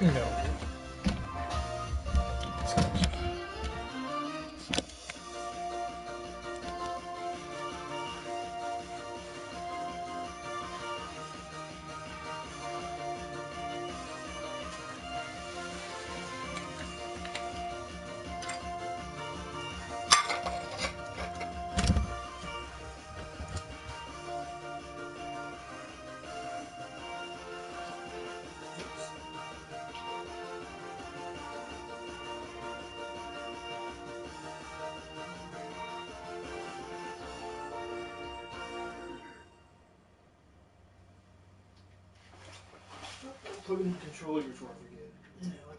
No. Put in the controller before I forget. Yeah, like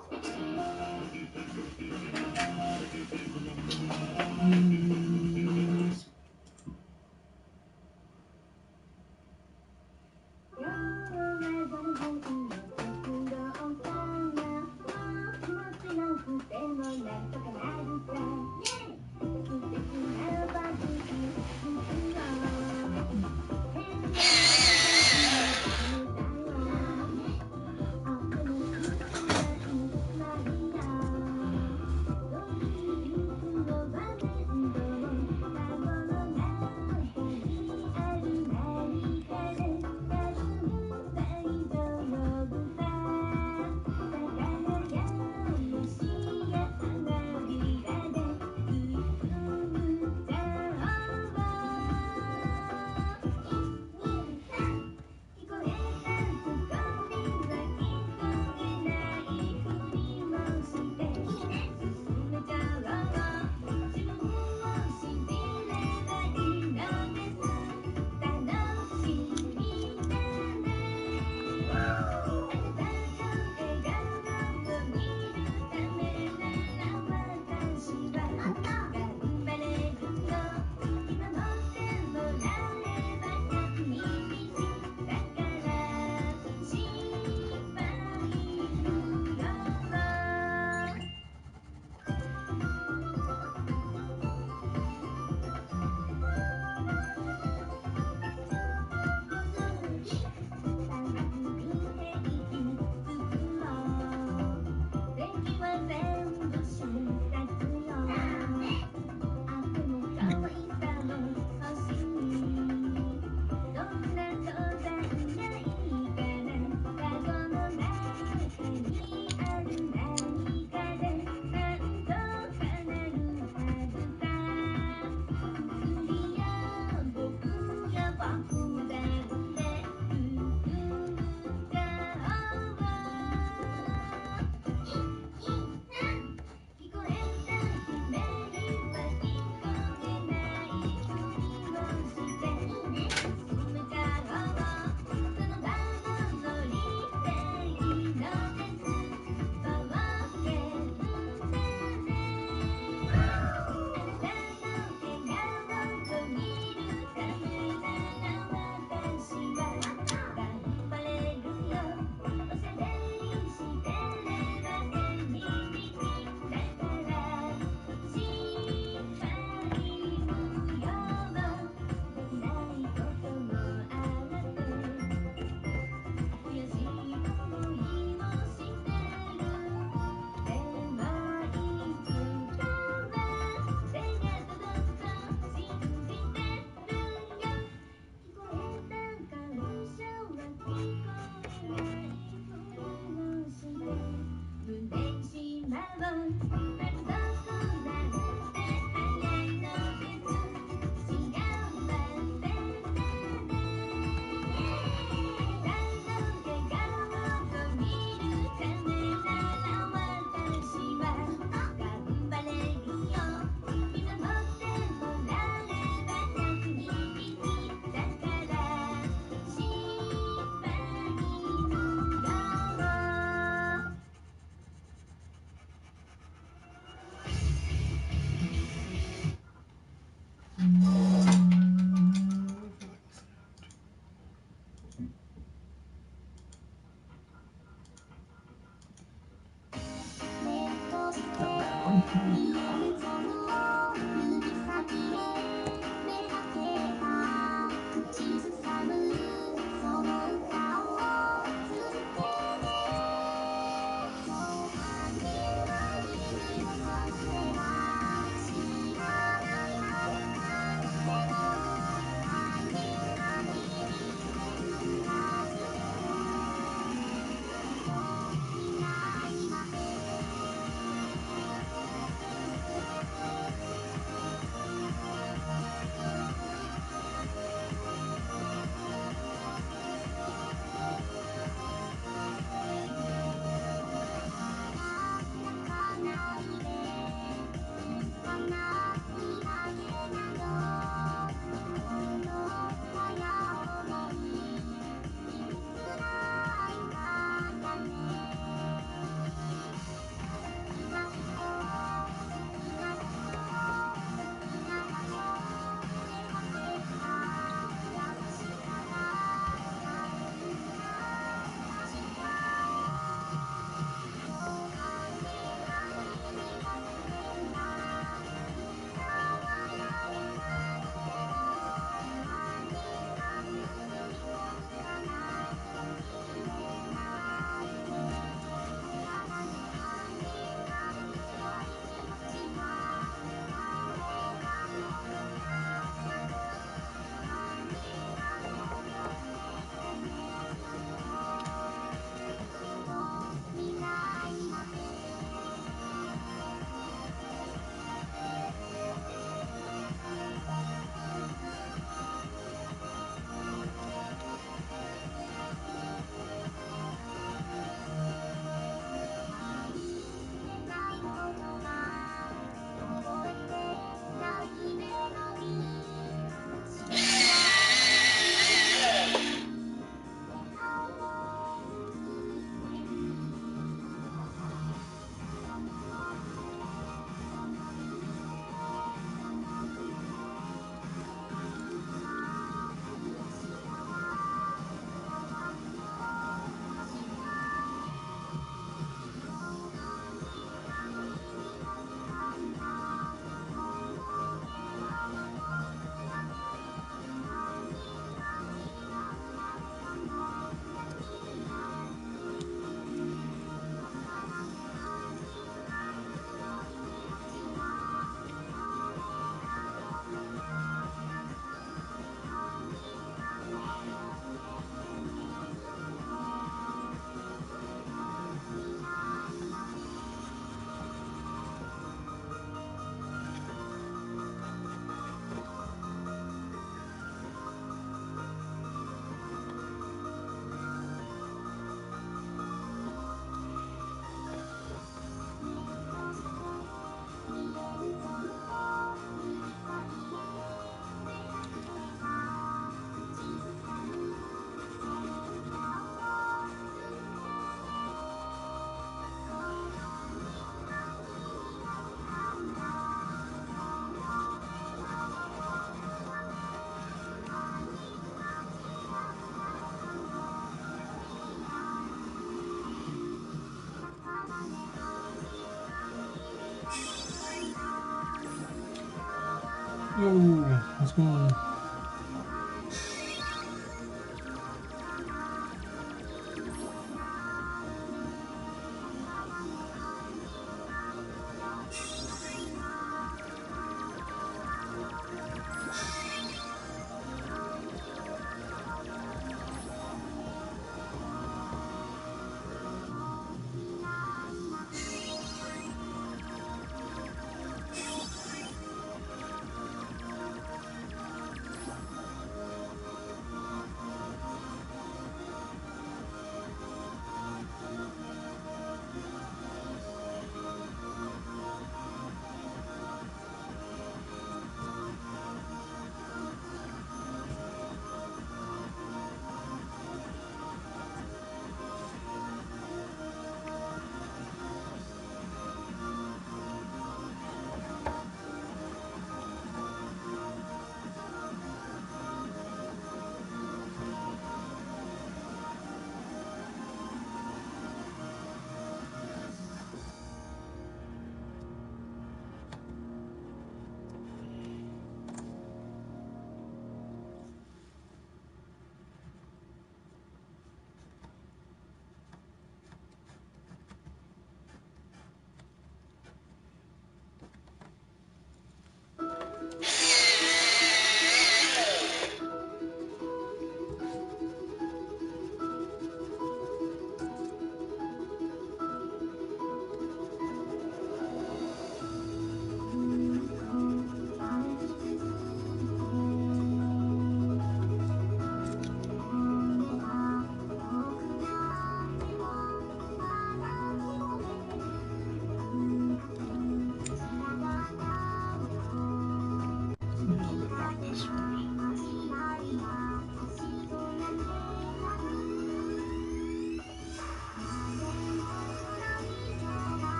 Oh, let's go.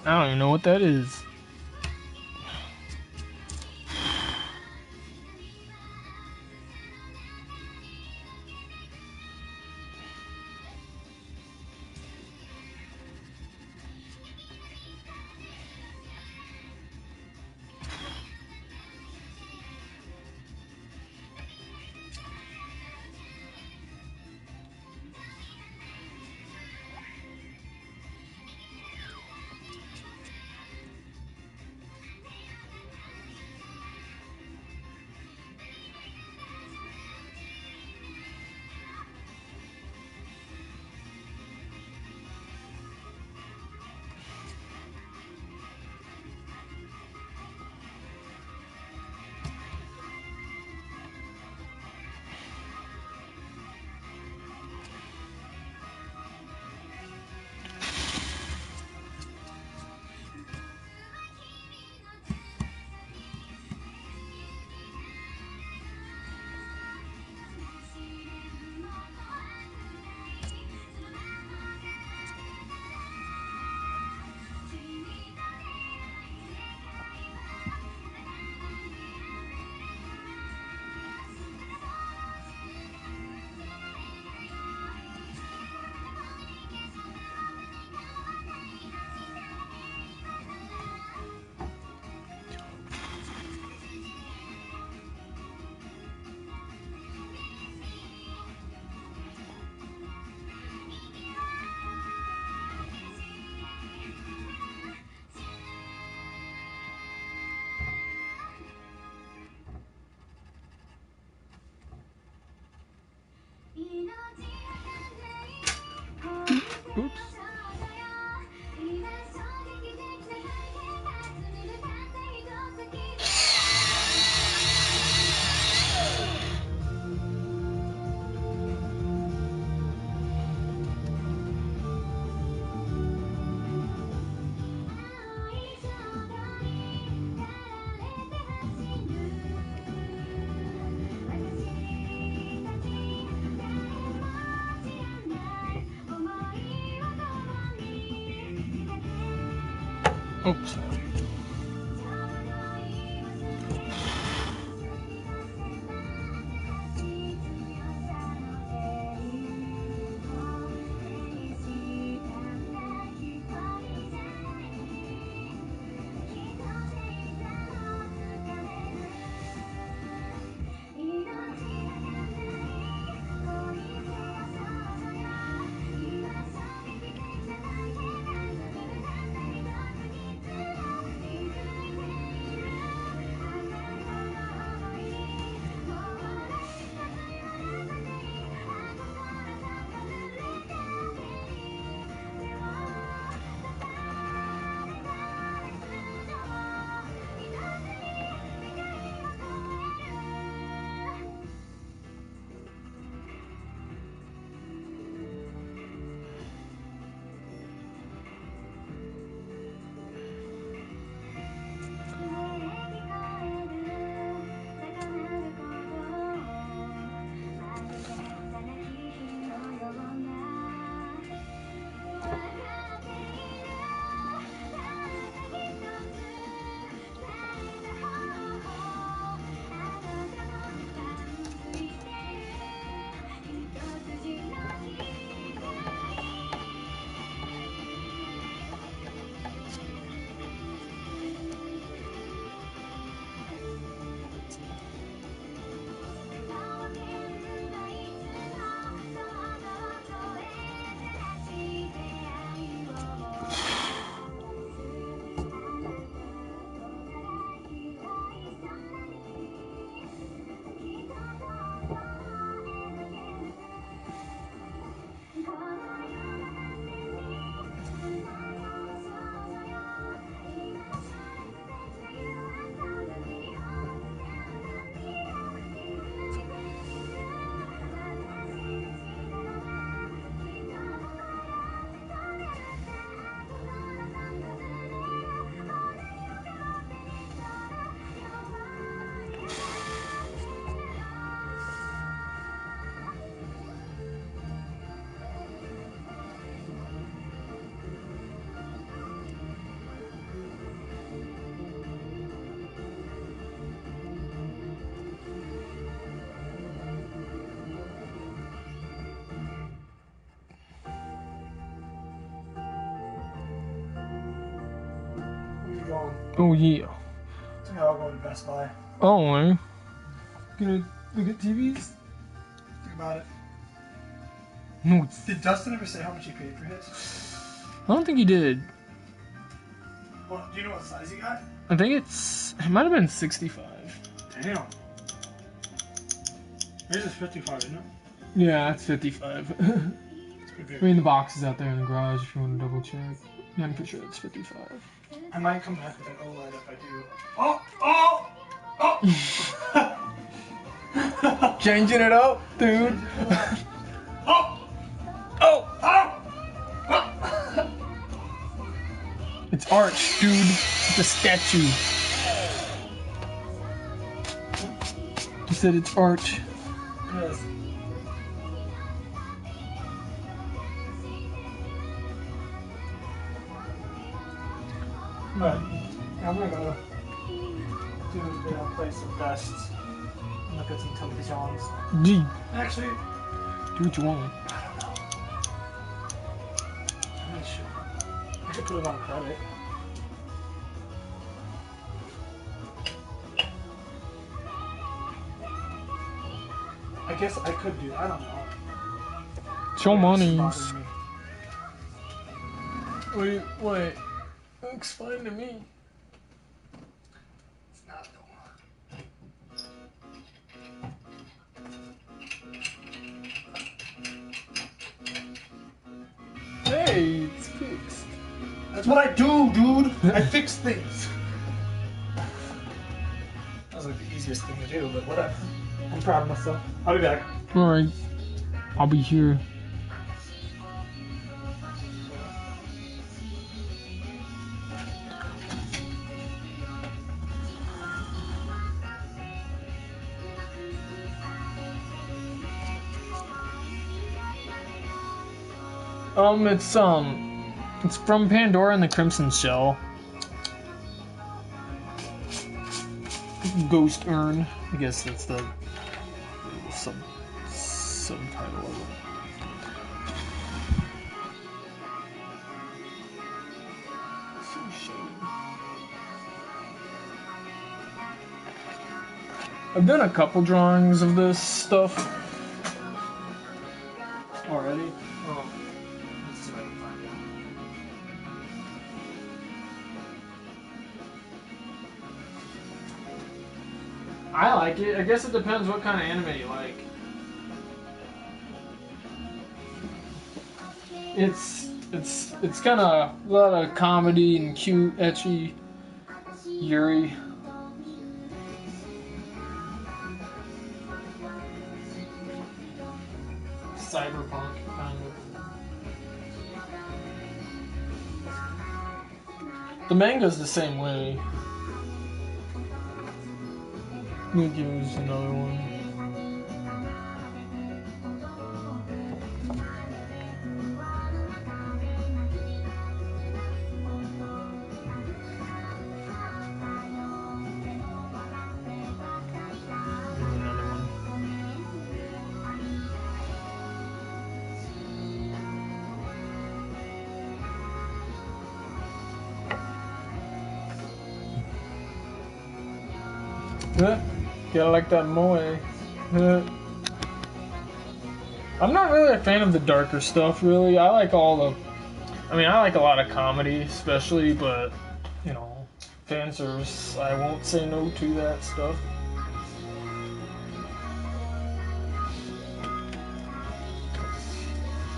I don't even know what that is. Oops. Oops. going. Oh yeah. So yeah, I'll go to Best Buy. Oh, man. Gonna look at TVs? Think about it. No, Did Dustin ever say how much he paid for his? I don't think he did. Well, do you know what size he got? I think it might have been 65. Damn. Yours is 55, isn't it? Yeah, it's 55. It's pretty I big. mean, the box is out there in the garage if you want to double check. Yeah, I'm pretty sure it's 55. I might come back with an OLED if I do. Oh! Oh! Oh! Changing it up, dude. Oh! Oh! Oh! It's arch, dude. It's a statue. You said it's arch. Yes. But I'm gonna go do a bit of play some best and look at some televisions. Gee, Actually, do what you want. I don't know. I'm not sure. I could put it on credit. I guess I could do. I don't know. Show money. Bothering me. Wait. Explain to me. It's not though. Hey, it's fixed. That's what I do, dude. I fix things. That was like the easiest thing to do, but whatever. I'm proud of myself. I'll be back. Alright. I'll be here. It's from Pandora and the Crimson Shell. Ghost Urn. I guess that's the subtitle of it. I've done a couple drawings of this stuff already. Oh. Let's see if I can find it. I like it. I guess it depends what kind of anime you like. It's kind of a lot of comedy and cute, ecchi, Yuri. Cyberpunk kind of. The manga's the same way. Let me give you another one. Another one. Gotta like that moe. I'm not really a fan of the darker stuff, really. I like I like a lot of comedy, especially, but, you know, fan service, I won't say no to that stuff.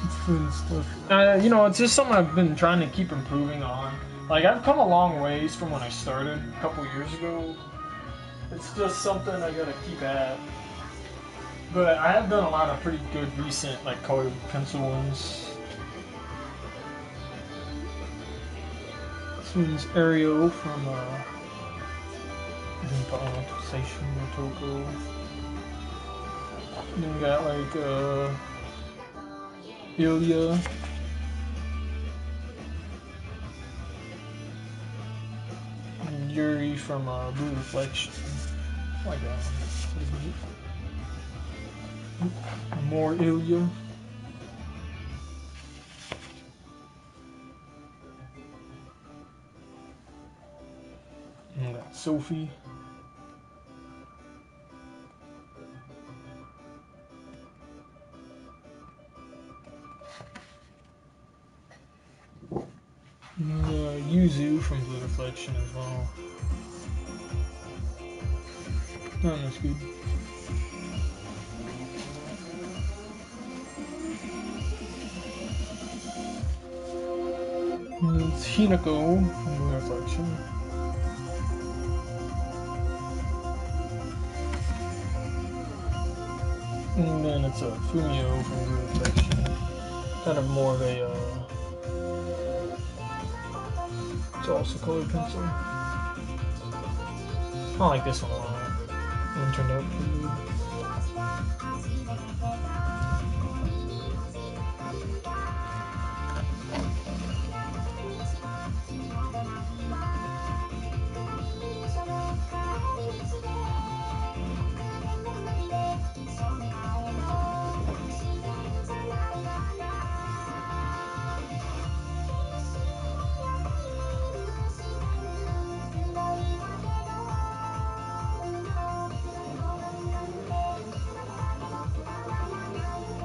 It's fun stuff. You know, it's just something I've been trying to keep improving on. Like, I've come a long ways from when I started a couple years ago. It's just something I gotta keep at. But I have done a lot of pretty good recent, like, colored pencil ones. This one's Ario from, Seishun no Toko. Then we got, like, Ilya. And Yuri from, Blue Reflection. I like that one. More Ilya. Sophie. Yuzu from Blue Reflection as well. Oh, that's good. It's Hinako from Blue Reflection. And then it's Fumio from Blue Reflection. Kind of more of a, it's also colored pencil. I like this one a lot. One turned out pretty good.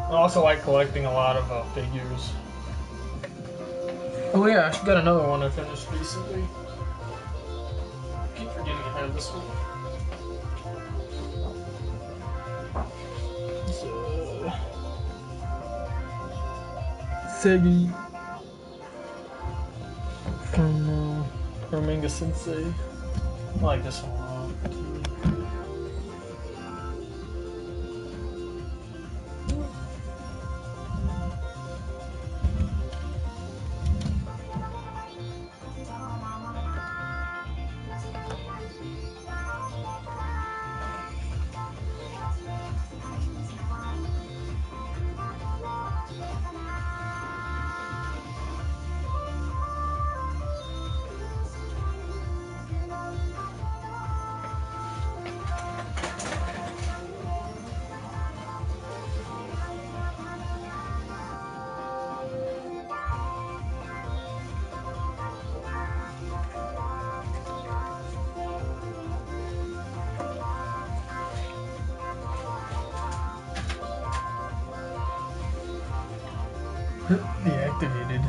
I also like collecting a lot of figures. Oh yeah, I got another one I finished recently. I keep forgetting I have this one. It's Segi from Manga Sensei. I like this one a lot too. Deactivated.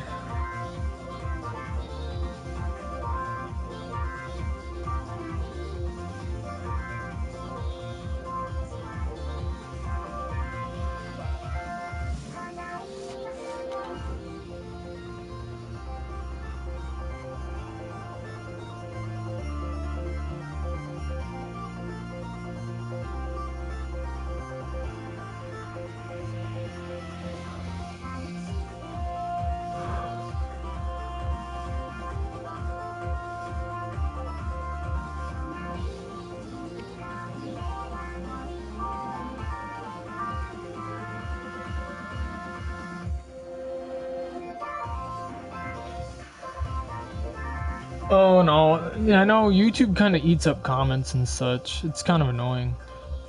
Oh no, yeah, I know YouTube kind of eats up comments and such. It's kind of annoying.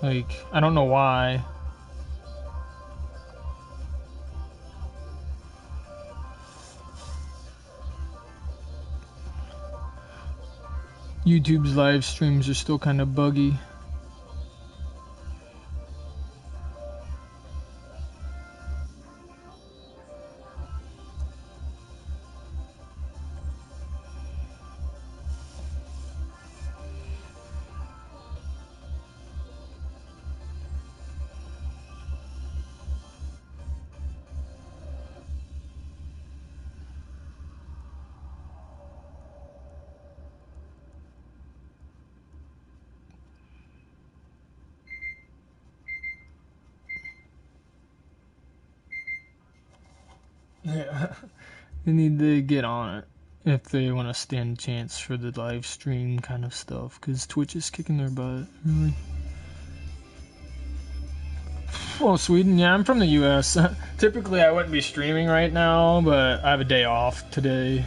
Like, I don't know why. YouTube's live streams are still kind of buggy. Yeah, they need to get on it if they want to stand a chance for the live stream kind of stuff, because Twitch is kicking their butt, really. Oh, Sweden? Yeah, I'm from the US. Typically, I wouldn't be streaming right now, but I have a day off today.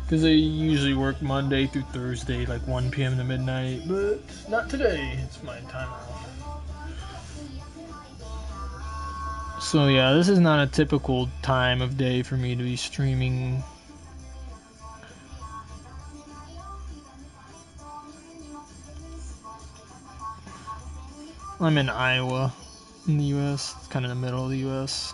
Because I usually work Monday through Thursday, like 1 p.m. to midnight, but not today. It's my time off. So yeah, this is not a typical time of day for me to be streaming. I'm in Iowa, in the U.S. It's kind of in the middle of the U.S.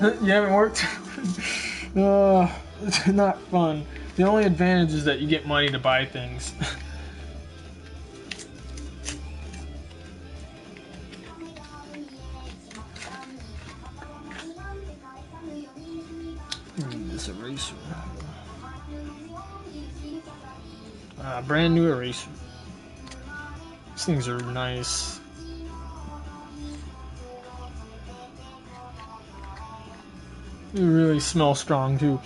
You haven't worked? It's not fun. The only advantage is that you get money to buy things. This eraser. Brand new eraser. These things are nice. They really smell strong too.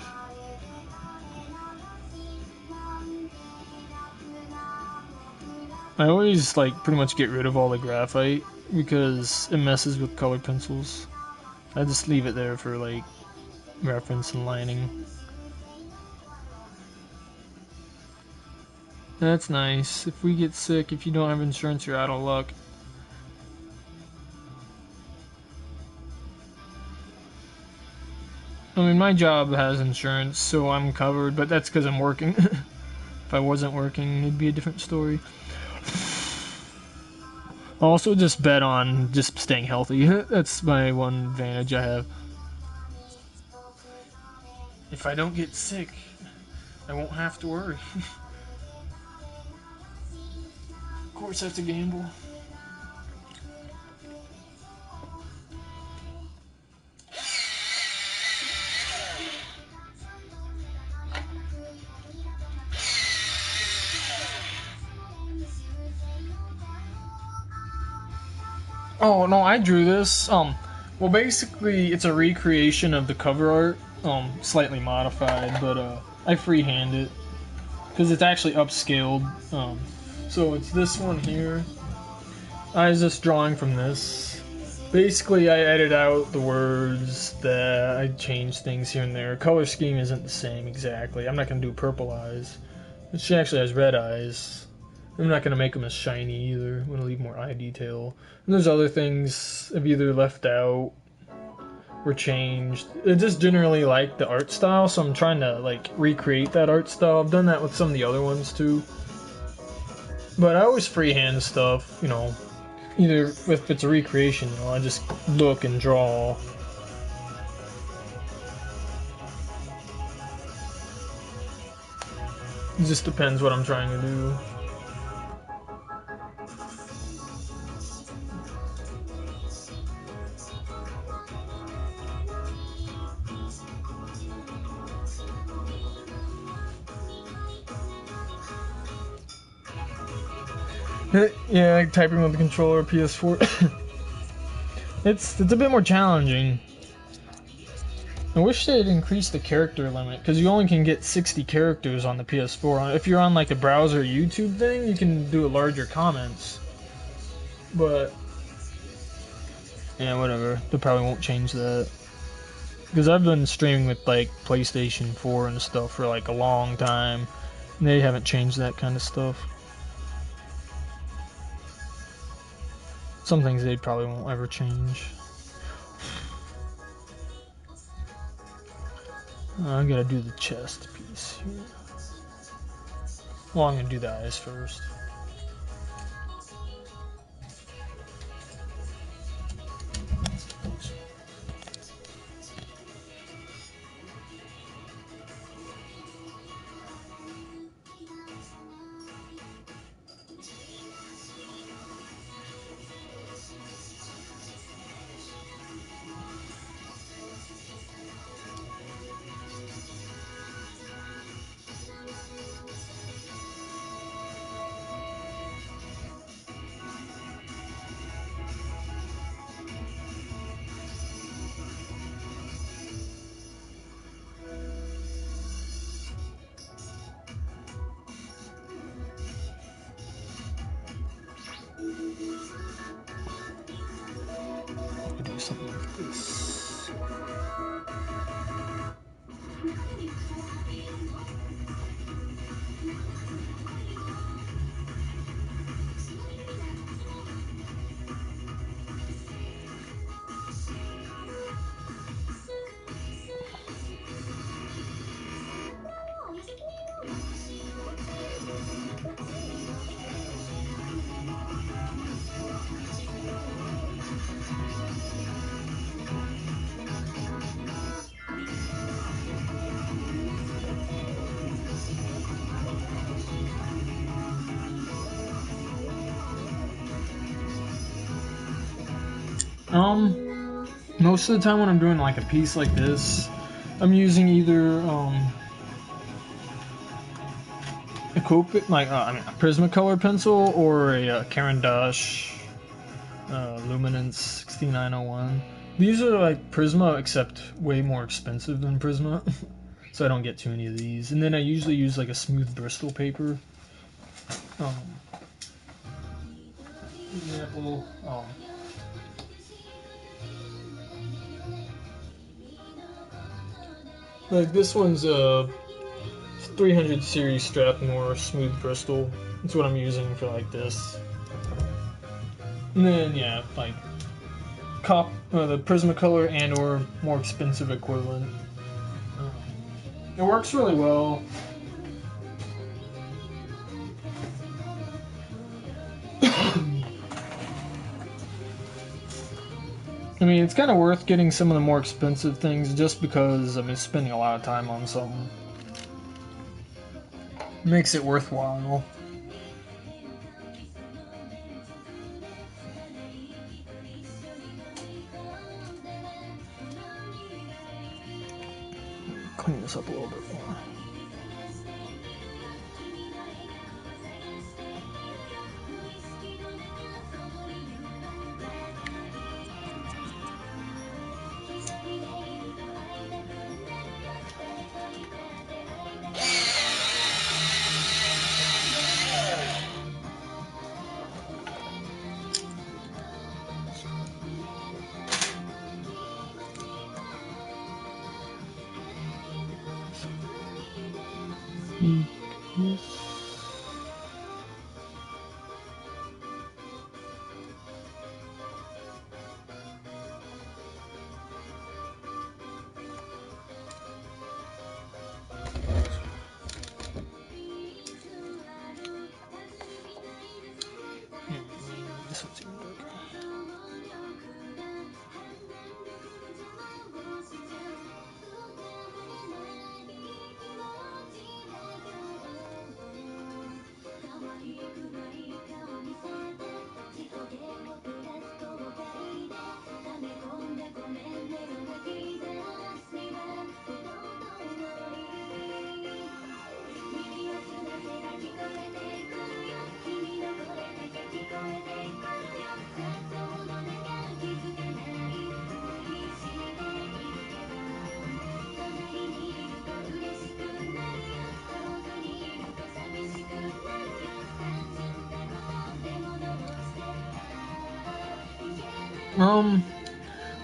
I always like pretty much get rid of all the graphite because it messes with colored pencils. I just leave it there for like reference and lining. That's nice. If we get sick, if you don't have insurance, you're out of luck. I mean, my job has insurance, so I'm covered, but that's because I'm working. If I wasn't working, it'd be a different story. I'll also just bet on just staying healthy. That's my one advantage I have. If I don't get sick, I won't have to worry. Of course, that's a gamble. Oh no, I drew this. Well, basically, it's a recreation of the cover art, slightly modified, but I freehand it because it's actually upscaled. So it's this one here. I was just drawing from this. Basically, I edit out the words, that I change things here and there. Color scheme isn't the same exactly. I'm not gonna do purple eyes. She actually has red eyes. I'm not gonna make them as shiny either. I'm gonna leave more eye detail. And there's other things I've either left out or changed. I just generally like the art style, so I'm trying to like recreate that art style. I've done that with some of the other ones too. But I always freehand stuff, you know. Either if it's a recreation, you know, I just look and draw. It just depends what I'm trying to do. Yeah, typing with the controller, PS4. It's a bit more challenging. I wish they'd increase the character limit, because you only can get 60 characters on the PS4. If you're on like a browser YouTube thing, you can do larger comments. But yeah, whatever. They probably won't change that. Because I've been streaming with like PlayStation 4 and stuff for like a long time, and they haven't changed that kind of stuff. Some things they probably won't ever change. I gotta do the chest piece here. Well, I'm gonna do the eyes first. Do something like this. Most of the time when I'm doing like a piece like this, I'm using either a Copic, like a Prismacolor pencil or a Caran d'Ache Luminance 6901. These are like Prisma, except way more expensive than Prisma, so I don't get too many of these. And then I usually use like a smooth Bristol paper. Example. Like this one's a 300 series Strathmore smooth Bristol. That's what I'm using for like this. And then yeah, like the Prismacolor and or more expensive equivalent. It works really well. I mean, it's kind of worth getting some of the more expensive things just because I'm spending a lot of time on something. Makes it worthwhile. Clean this up a little bit more. This one's even darker.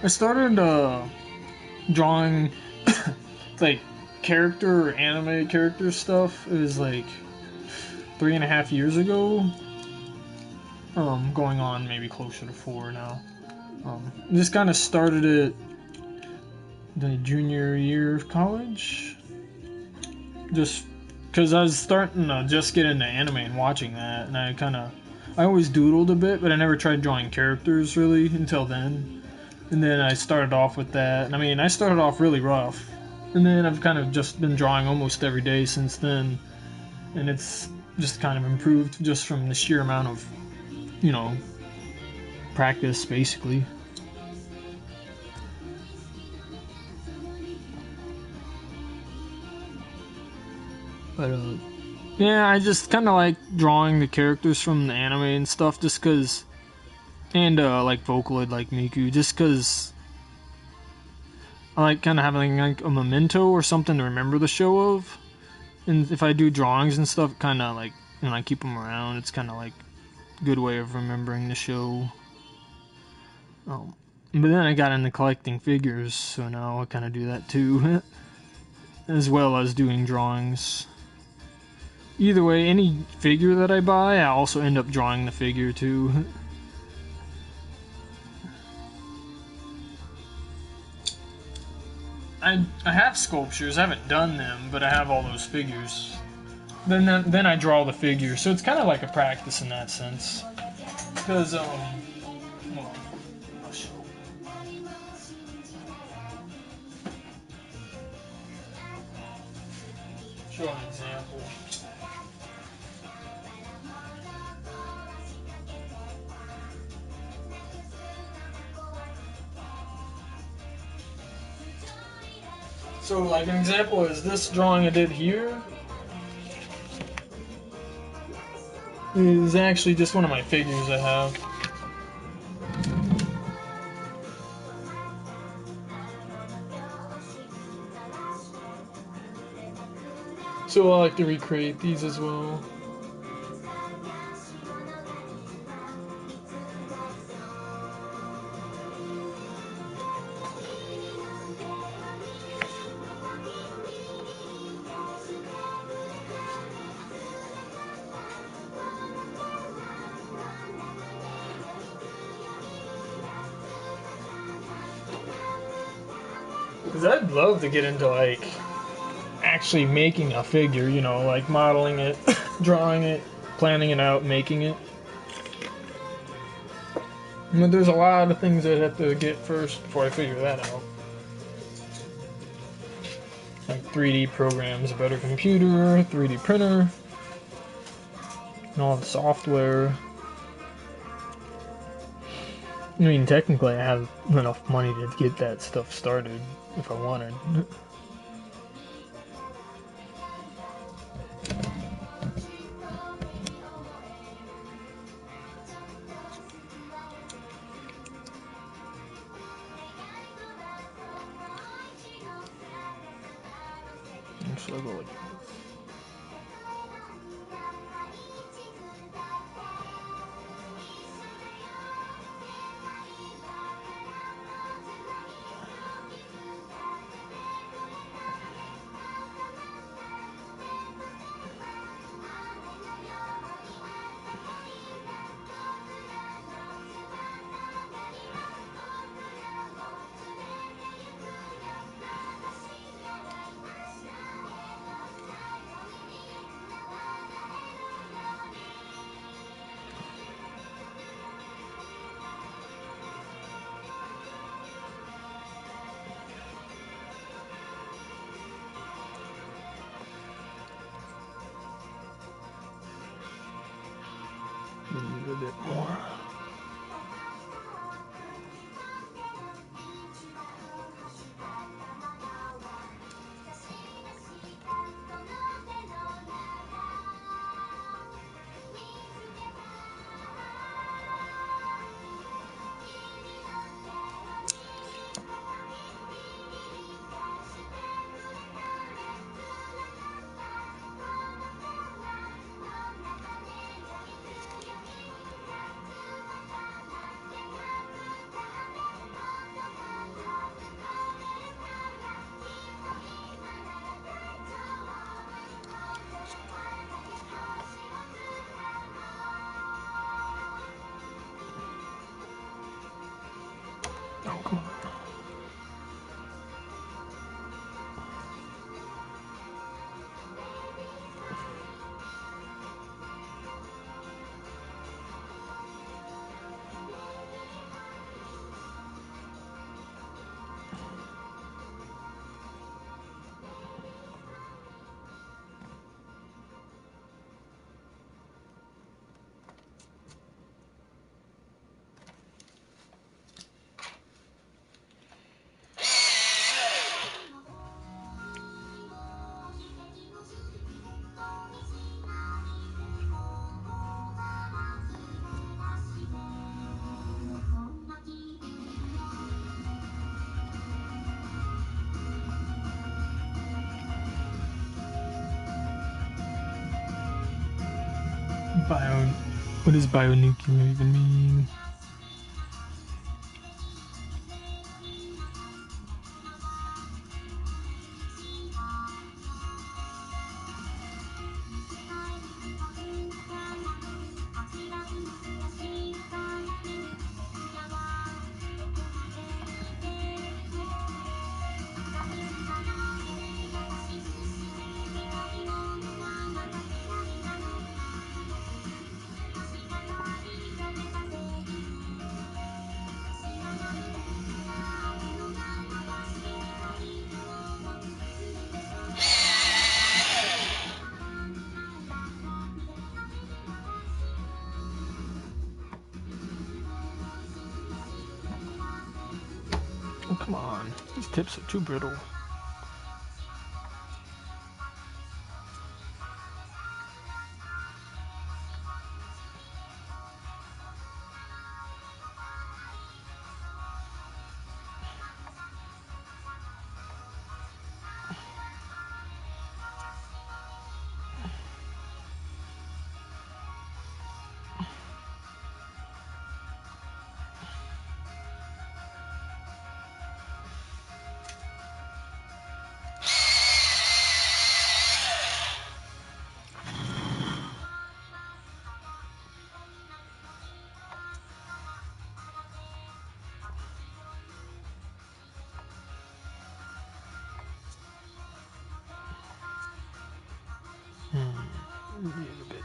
I started drawing like character or animated character stuff. It was like 3.5 years ago. Going on maybe closer to 4 now. Just kind of started it the junior year of college. Just because I was starting to just get into anime and watching that, and I always doodled a bit, but I never tried drawing characters really until then. And then I started off with that. And I mean, I started off really rough, and then I've kind of just been drawing almost every day since then. And it's just kind of improved just from the sheer amount of, practice, basically. But, yeah, I just kind of like drawing the characters from the anime and stuff just because, and like Vocaloid like Miku, just because I like kind of having like a memento or something to remember the show of. And if I do drawings and stuff, kind of like, I keep them around, it's kind of like a good way of remembering the show. But then I got into collecting figures, so now I kind of do that too. as well as doing drawings. Either way, any figure that I buy, I also end up drawing the figure too. I have sculptures, I haven't done them, but I have all those figures. Then I draw the figure, so it's kind of like a practice in that sense. Because, hold on, I'll show. Show an example. So, like, an example is this drawing I did here is actually just one of my figures I have. So I like to recreate these as well. Because I'd love to get into, like, actually making a figure, you know, like modeling it, drawing it, planning it out, making it. But there's a lot of things I'd have to get first before I figure that out. Like 3D programs, a better computer, 3D printer, and all the software. I mean, technically I have enough money to get that stuff started if I wanted. So I'll go like this. Maybe a bit more. Oh, come on. What does bionuclear even mean? come on. These tips are too brittle. A little bit.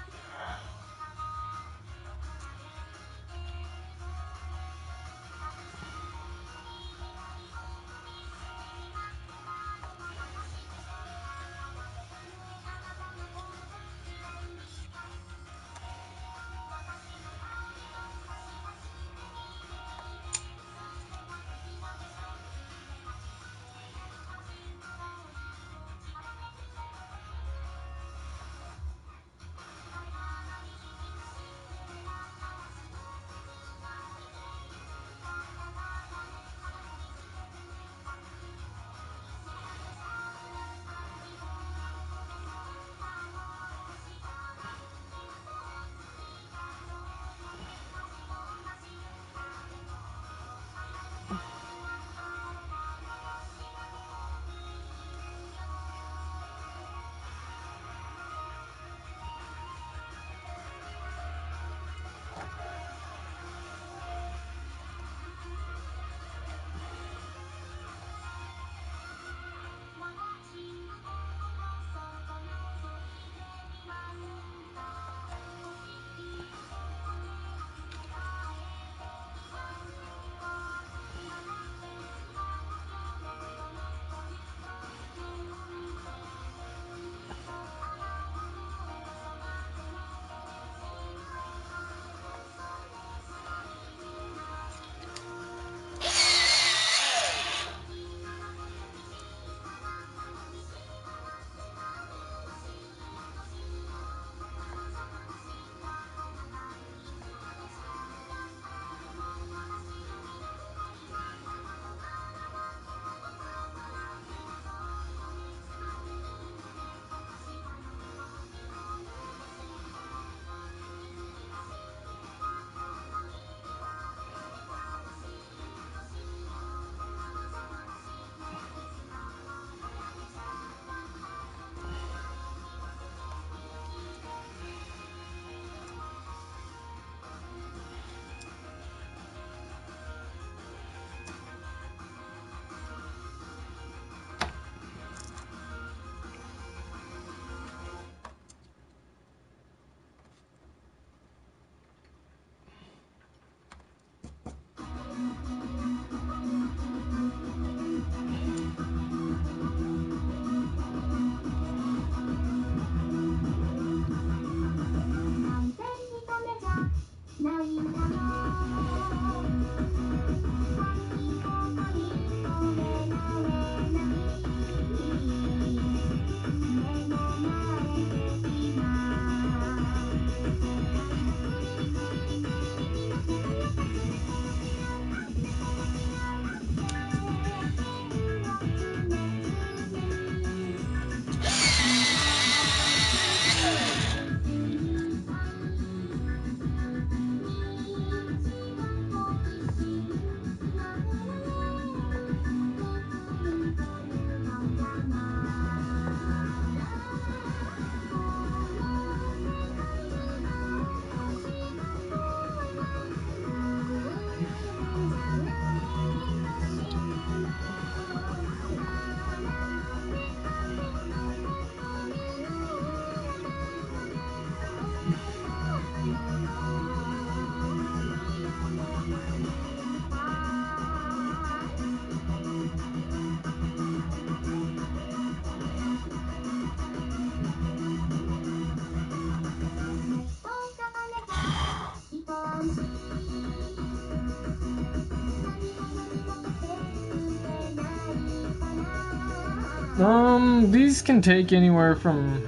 These can take anywhere from,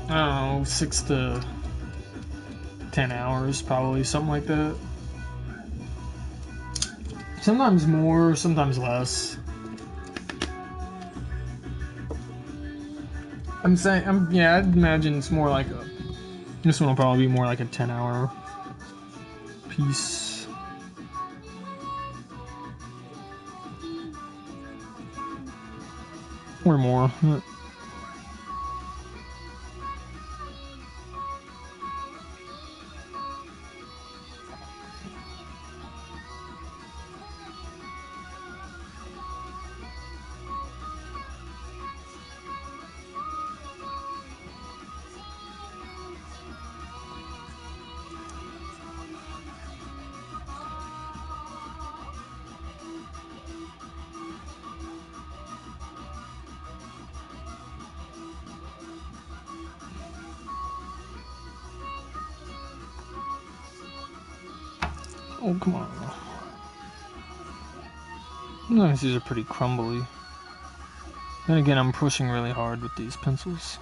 I don't know, 6 to 10 hours, probably, something like that. Sometimes more, sometimes less. Yeah, I'd imagine it's more like this one will probably be more like a 10-hour piece. Or more. Oh, come on. Sometimes these are pretty crumbly. Then again, I'm pushing really hard with these pencils.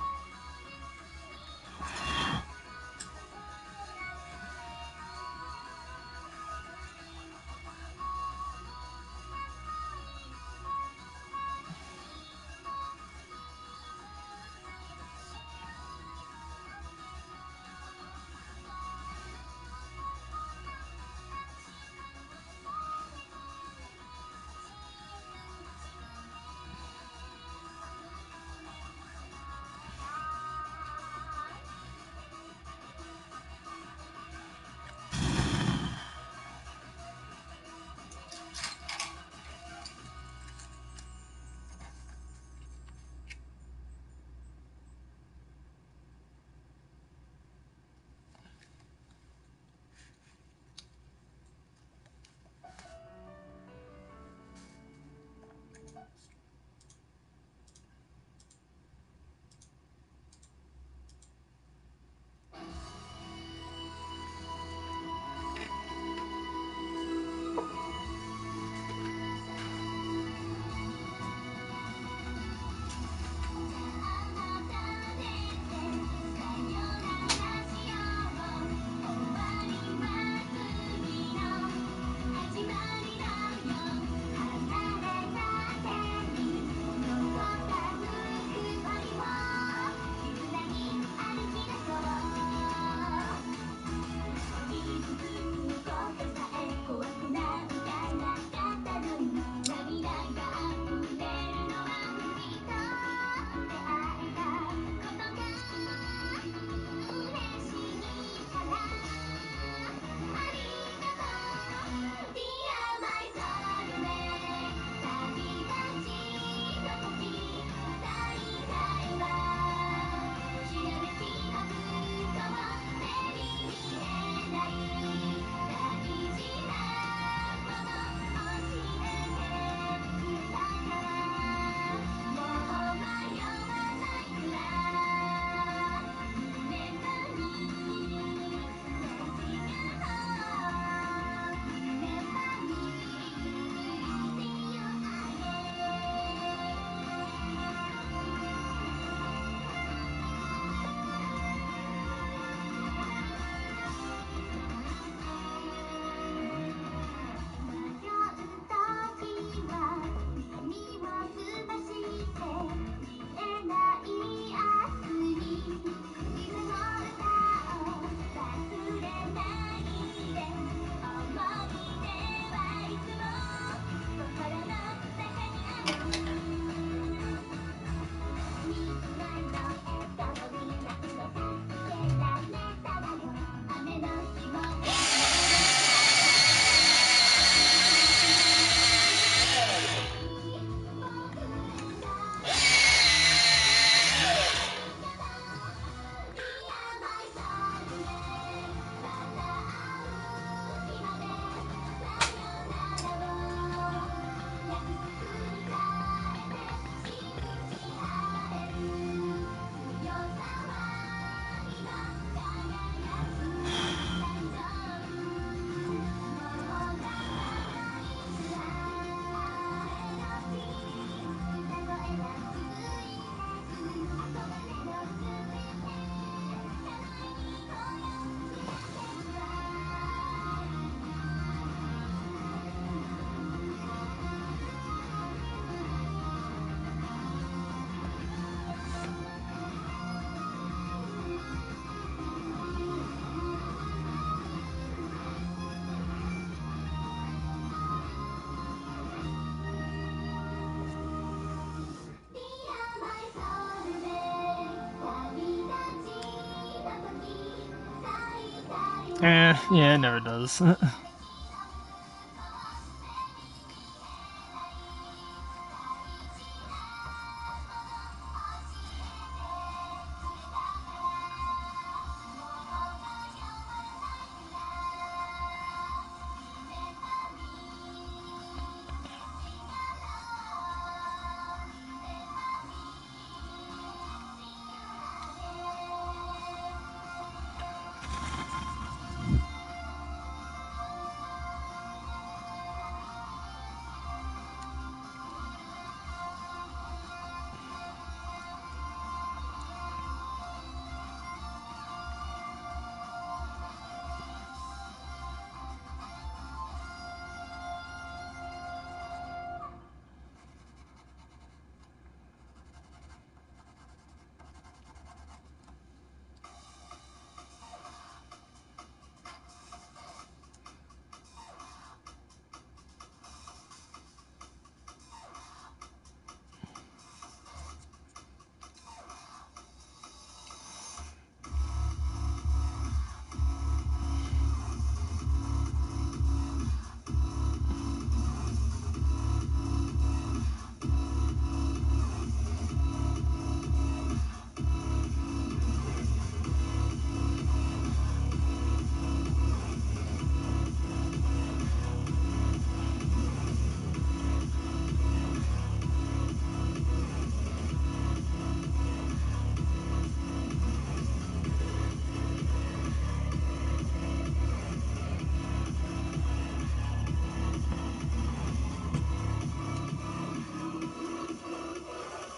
Yeah, it never does.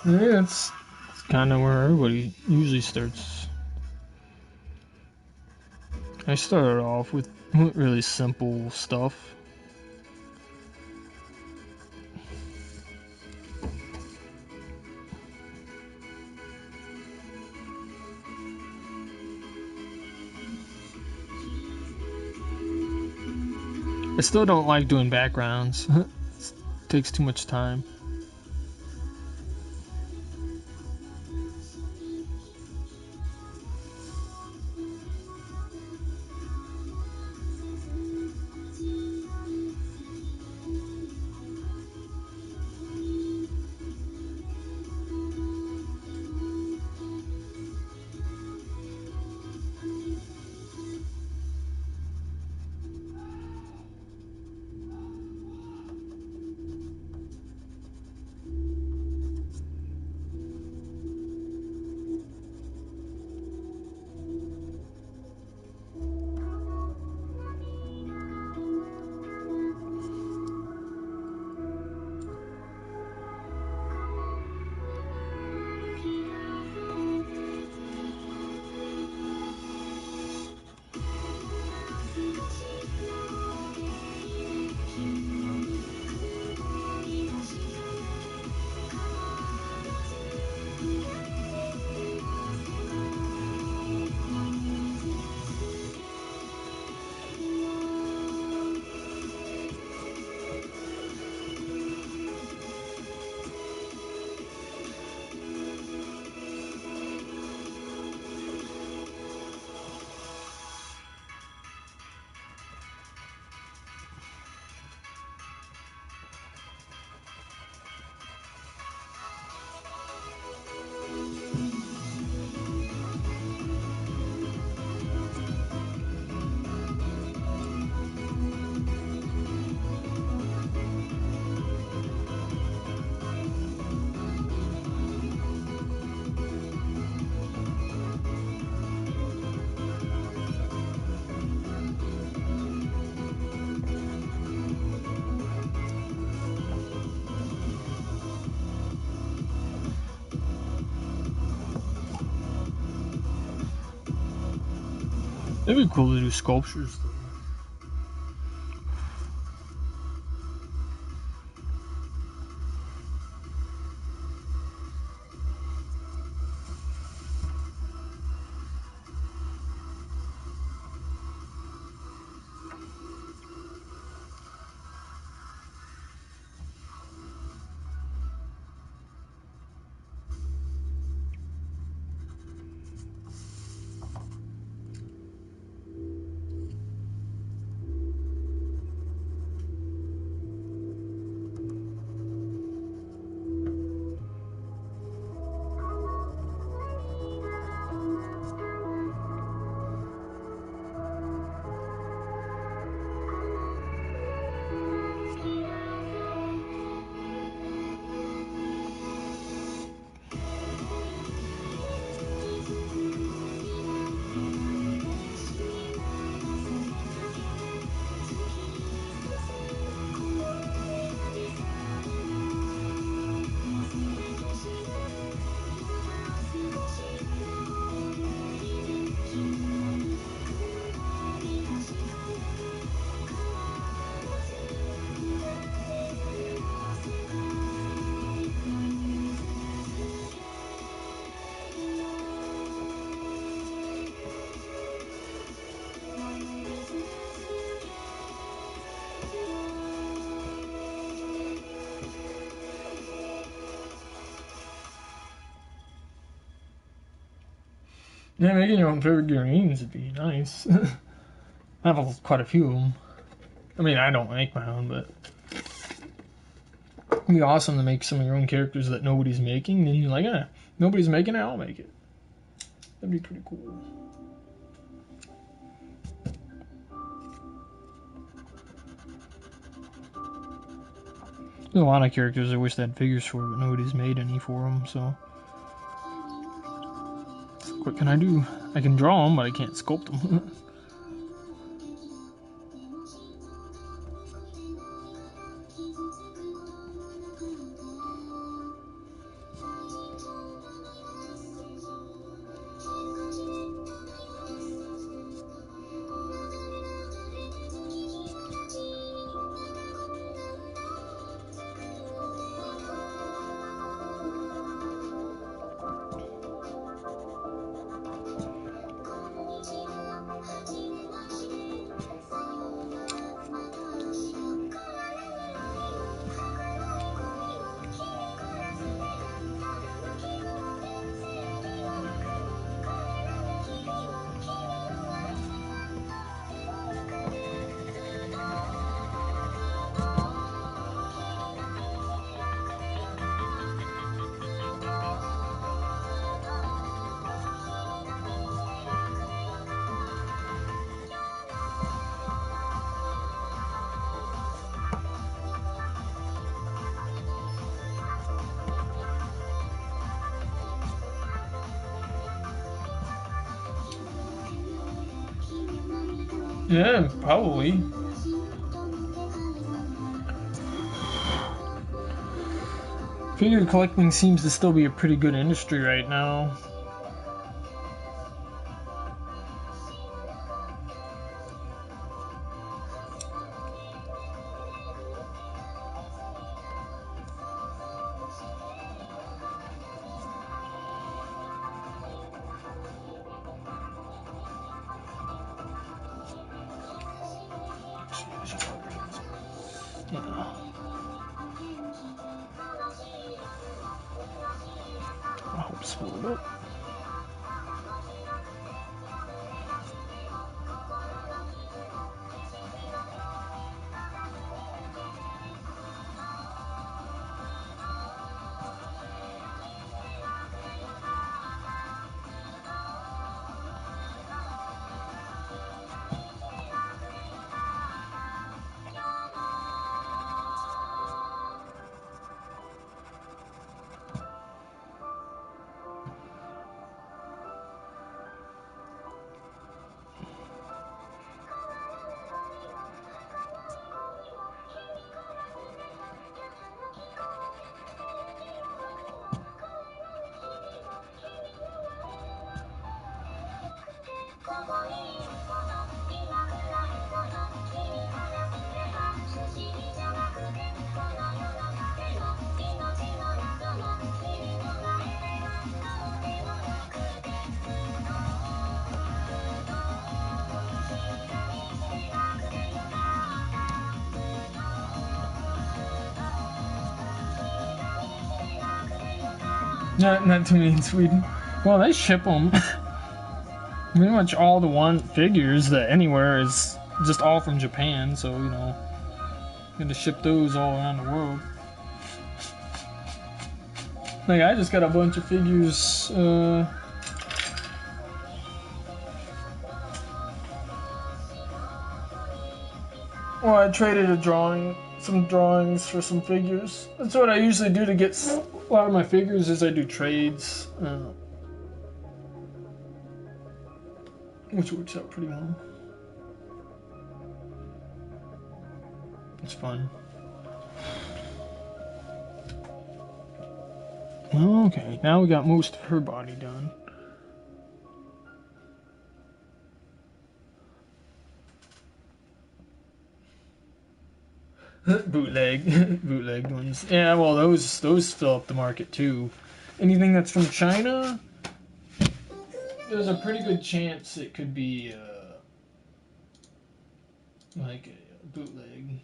Yeah, it's kind of where everybody usually starts. I started off with really simple stuff. I still don't like doing backgrounds. It takes too much time. It'd be cool to do sculptures. Yeah, making your own figurines would be nice. I have quite a few of them. I mean, I don't make my own, but it'd be awesome to make some of your own characters that nobody's making. And then you're like, nobody's making it, I'll make it. That'd be pretty cool. There's a lot of characters I wish they had figures for, but nobody's made any for them, so. What can I do? I can draw them, but I can't sculpt them. Yeah, probably. Figure collecting seems to still be a pretty good industry right now. I hope it's a little bit. Not too many in Sweden. Well, they ship them. Pretty much all the one figures that anywhere is just all from Japan, so you know, you have to ship those all around the world. Like I just got a bunch of figures. Well, I traded some drawings for some figures. That's what I usually do to get a lot of my figures. Is I do trades, which works out pretty well. It's fun. Okay, now we got most of her body done. Bootleg ones. Yeah, well, those fill up the market too. Anything that's from China, there's a pretty good chance it could be like a bootleg.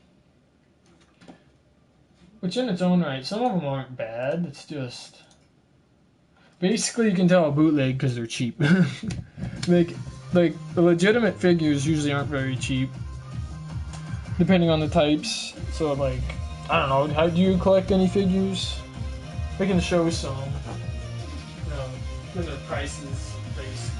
Which in its own right, some of them aren't bad. It's just Basically, you can tell a bootleg because they're cheap. like the legitimate figures usually aren't very cheap, depending on the types. So like, I don't know. How do you collect any figures? I can show some. The prices basically.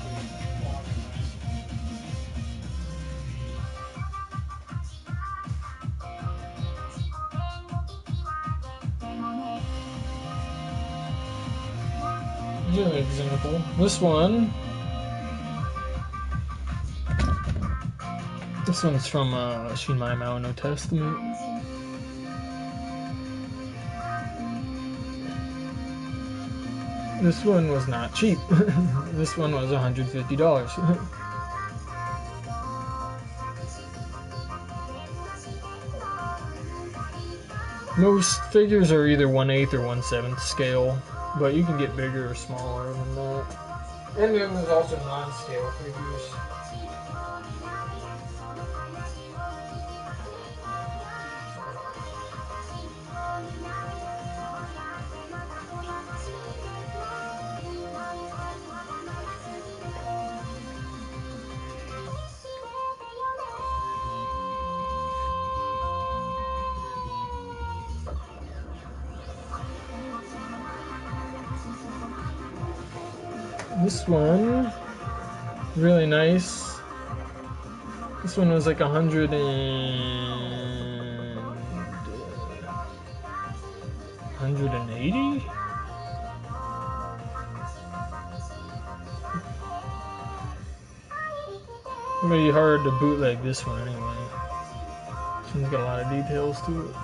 Here's an example. This one's from Shin Mai Mao No Testament. This one was not cheap. This one was $150. Most figures are either 1/8 or 1/7 scale, but you can get bigger or smaller than that. And then there's also non-scale figures. This one, really nice. This one was like 180? Pretty hard to bootleg this one anyway. This one's got a lot of details to it.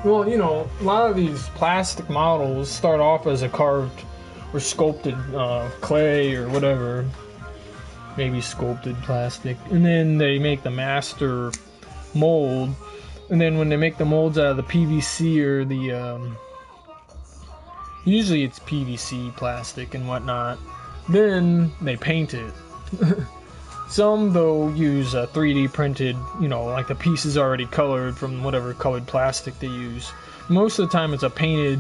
Well, you know, a lot of these plastic models start off as a carved or sculpted clay or whatever, maybe sculpted plastic, and then they make the master mold, and then when they make the molds out of the PVC or the usually it's PVC plastic and whatnot, then they paint it. Some, though, use 3D printed, you know, like the piece is already colored from whatever colored plastic they use. Most of the time it's a painted,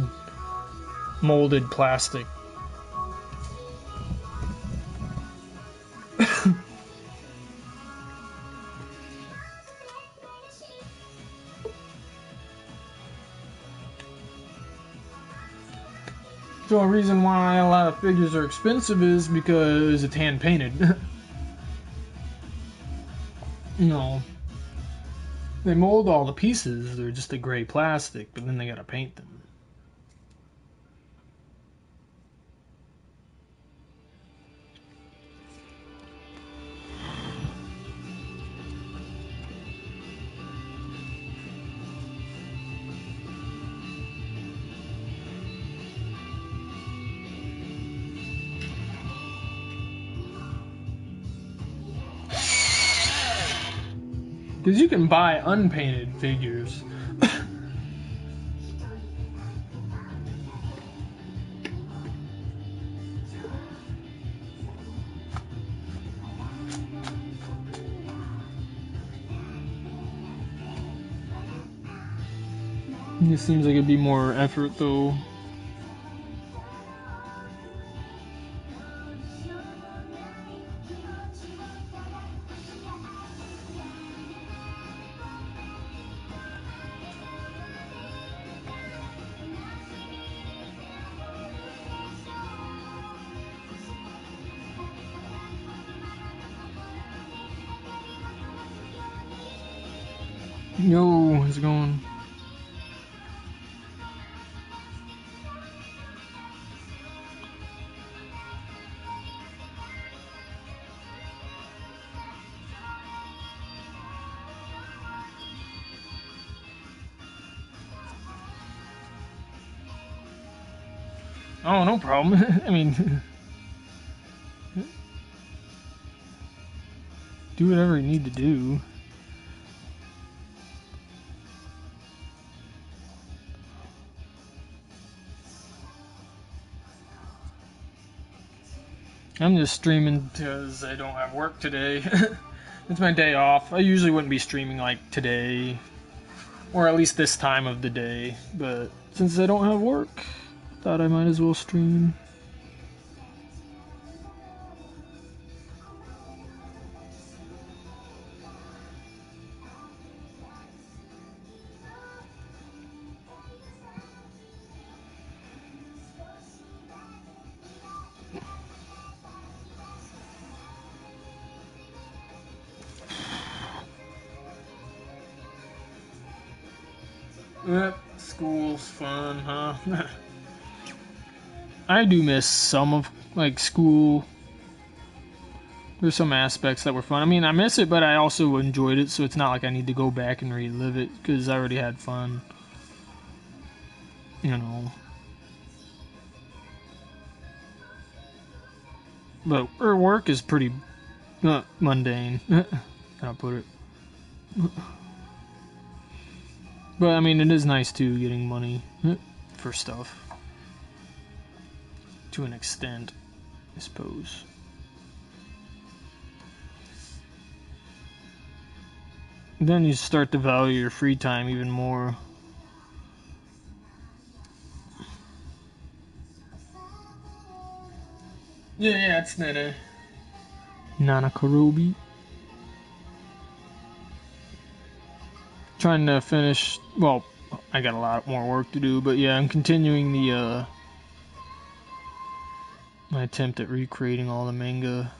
molded plastic. So a reason why a lot of figures are expensive is because it's hand painted. You know, they mold all the pieces, they're just a gray plastic, but then they gotta paint them. Because you can buy unpainted figures. It seems like it'd be more effort though. Yo, how's it going? Oh, no problem. I mean, do whatever you need to do. I'm just streaming because I don't have work today. It's my day off. I usually wouldn't be streaming like today, or at least this time of the day, but since I don't have work, thought I might as well stream. Yep, school's fun, huh? I do miss some of, like, school. There's some aspects that were fun. I mean, I miss it, but I also enjoyed it, so it's not like I need to go back and relive it, because I already had fun. You know. But our work is pretty mundane. Can I put it? But, I mean, it is nice, too, getting money for stuff. To an extent, I suppose. Then you start to value your free time even more. Yeah, it's Nene. Nanakorobi. Trying to finish, well, I got a lot more work to do, but yeah, I'm continuing the, my attempt at recreating all the manga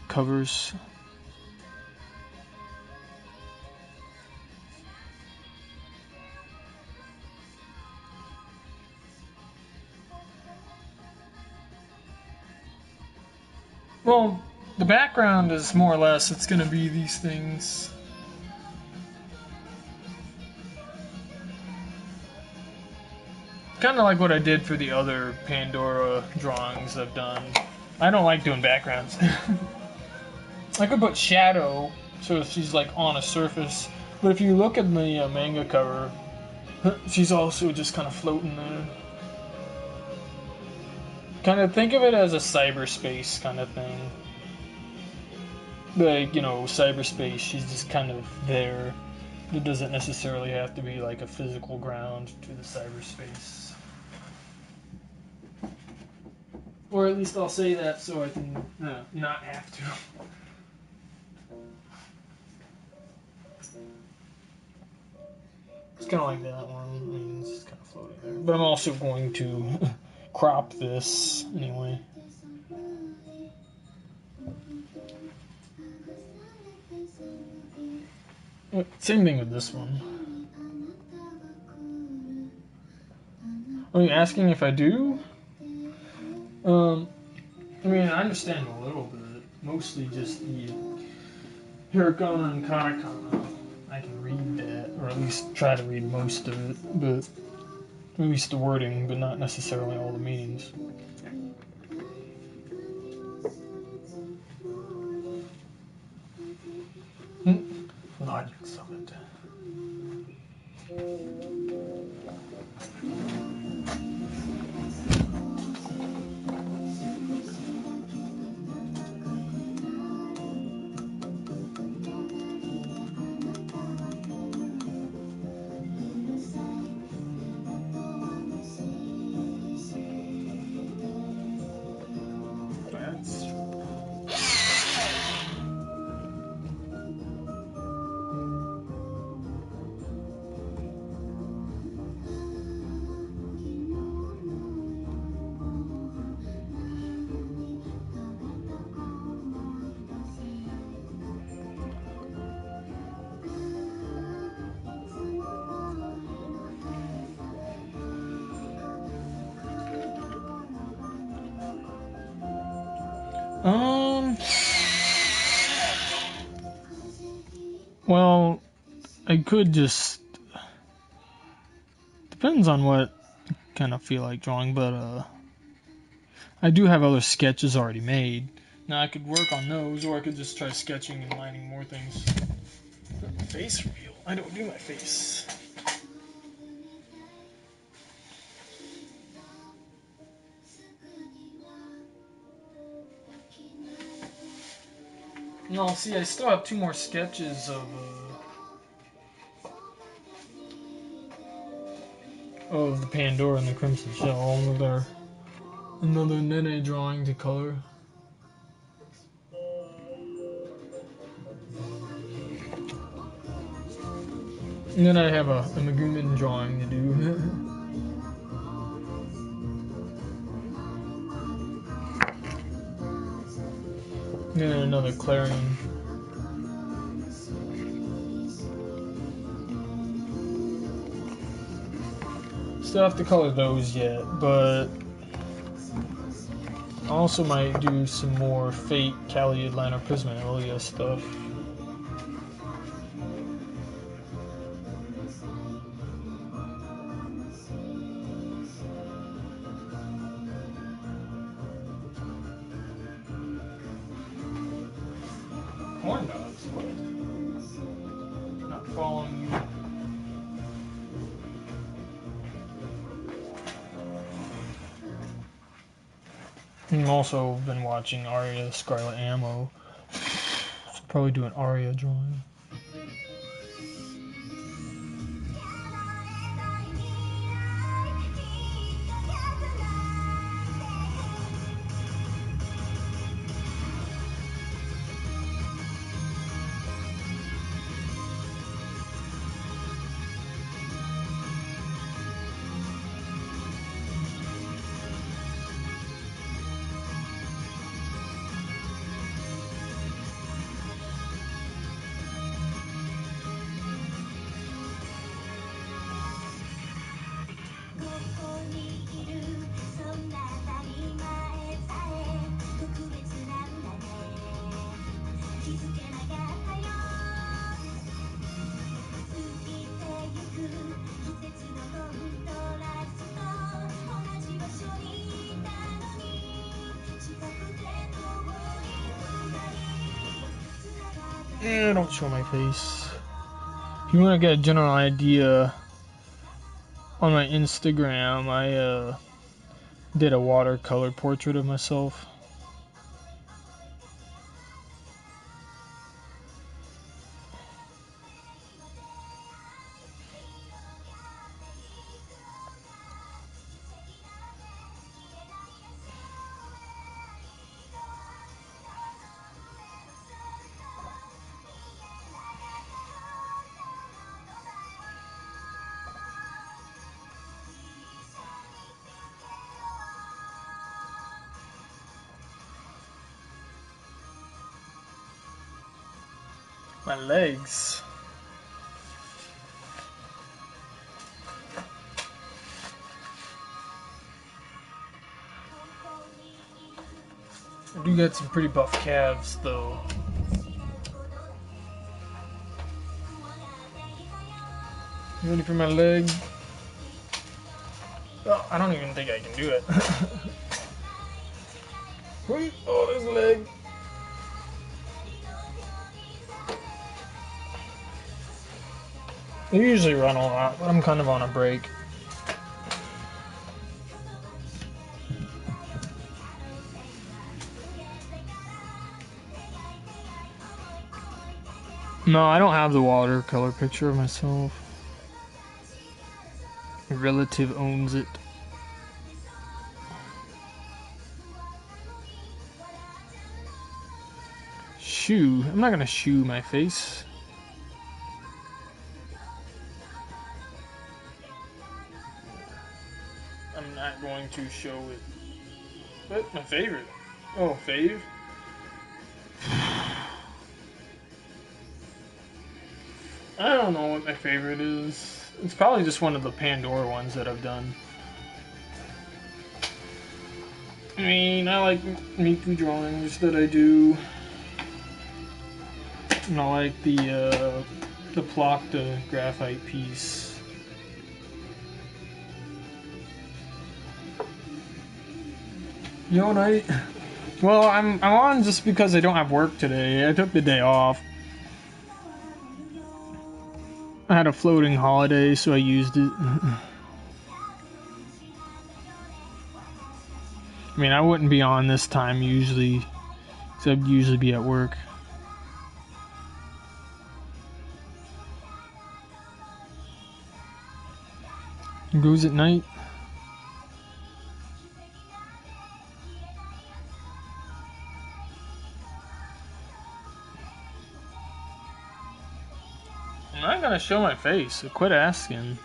covers. Well, the background is more or less, it's gonna be these things. Kind of like what I did for the other Pandora drawings I've done. I don't like doing backgrounds. I could put shadow, so she's like on a surface, but if you look at the manga cover, she's also just kind of floating there. Kind of think of it as a cyberspace kind of thing. Like, you know, cyberspace, she's just kind of there. It doesn't necessarily have to be like a physical ground to the cyberspace. Or at least I'll say that so I can not have to. It's kind of like that one. I mean, it's just kind of floating there. But I'm also going to crop this anyway. Same thing with this one. Are you asking if I do? I mean, I understand a little bit. Mostly just the Hiragana and Katakana. I can read that, or at least try to read most of it, but at least the wording, but not necessarily all the meanings. Logic Summit. Well, I could just... Depends on what I kind of feel like drawing, but I do have other sketches already made. Now I could work on those, or I could just try sketching and lining more things. Face reveal. I don't do my face. No, see, I still have 2 more sketches of the Pandora and the Crimson Shell. Another Nene drawing to color. And then I have a Megumin drawing to do. And then another Clarion. Still have to color those yet, but I also might do some more Fate, Caliad, Liner, Prismalia stuff. Corn dogs? What? Not following you. I've also been watching Arya Scarlet Ammo. Should probably do an Arya drawing. Don't show my face. If you want to get a general idea, on my Instagram, I did a watercolor portrait of myself. My legs. I do got some pretty buff calves though. You ready for my leg? Oh, I don't even think I can do it. Oh, there's a leg. I usually run a lot, but I'm kind of on a break. No, I don't have the watercolor picture of myself. A relative owns it. Shoe. I'm not gonna shoe my face. I'm not going to show it. What? My favorite? Oh, fave? I don't know what my favorite is. It's probably just one of the Pandora ones that I've done. I mean, I like Miku drawings that I do. And I like the Plocta graphite piece. Yo, night. Well, I'm on just because I don't have work today. I took the day off. I had a floating holiday, so I used it. I mean, I wouldn't be on this time usually, because I'd usually be at work. It goes at night. I'm not gonna show my face, so quit asking.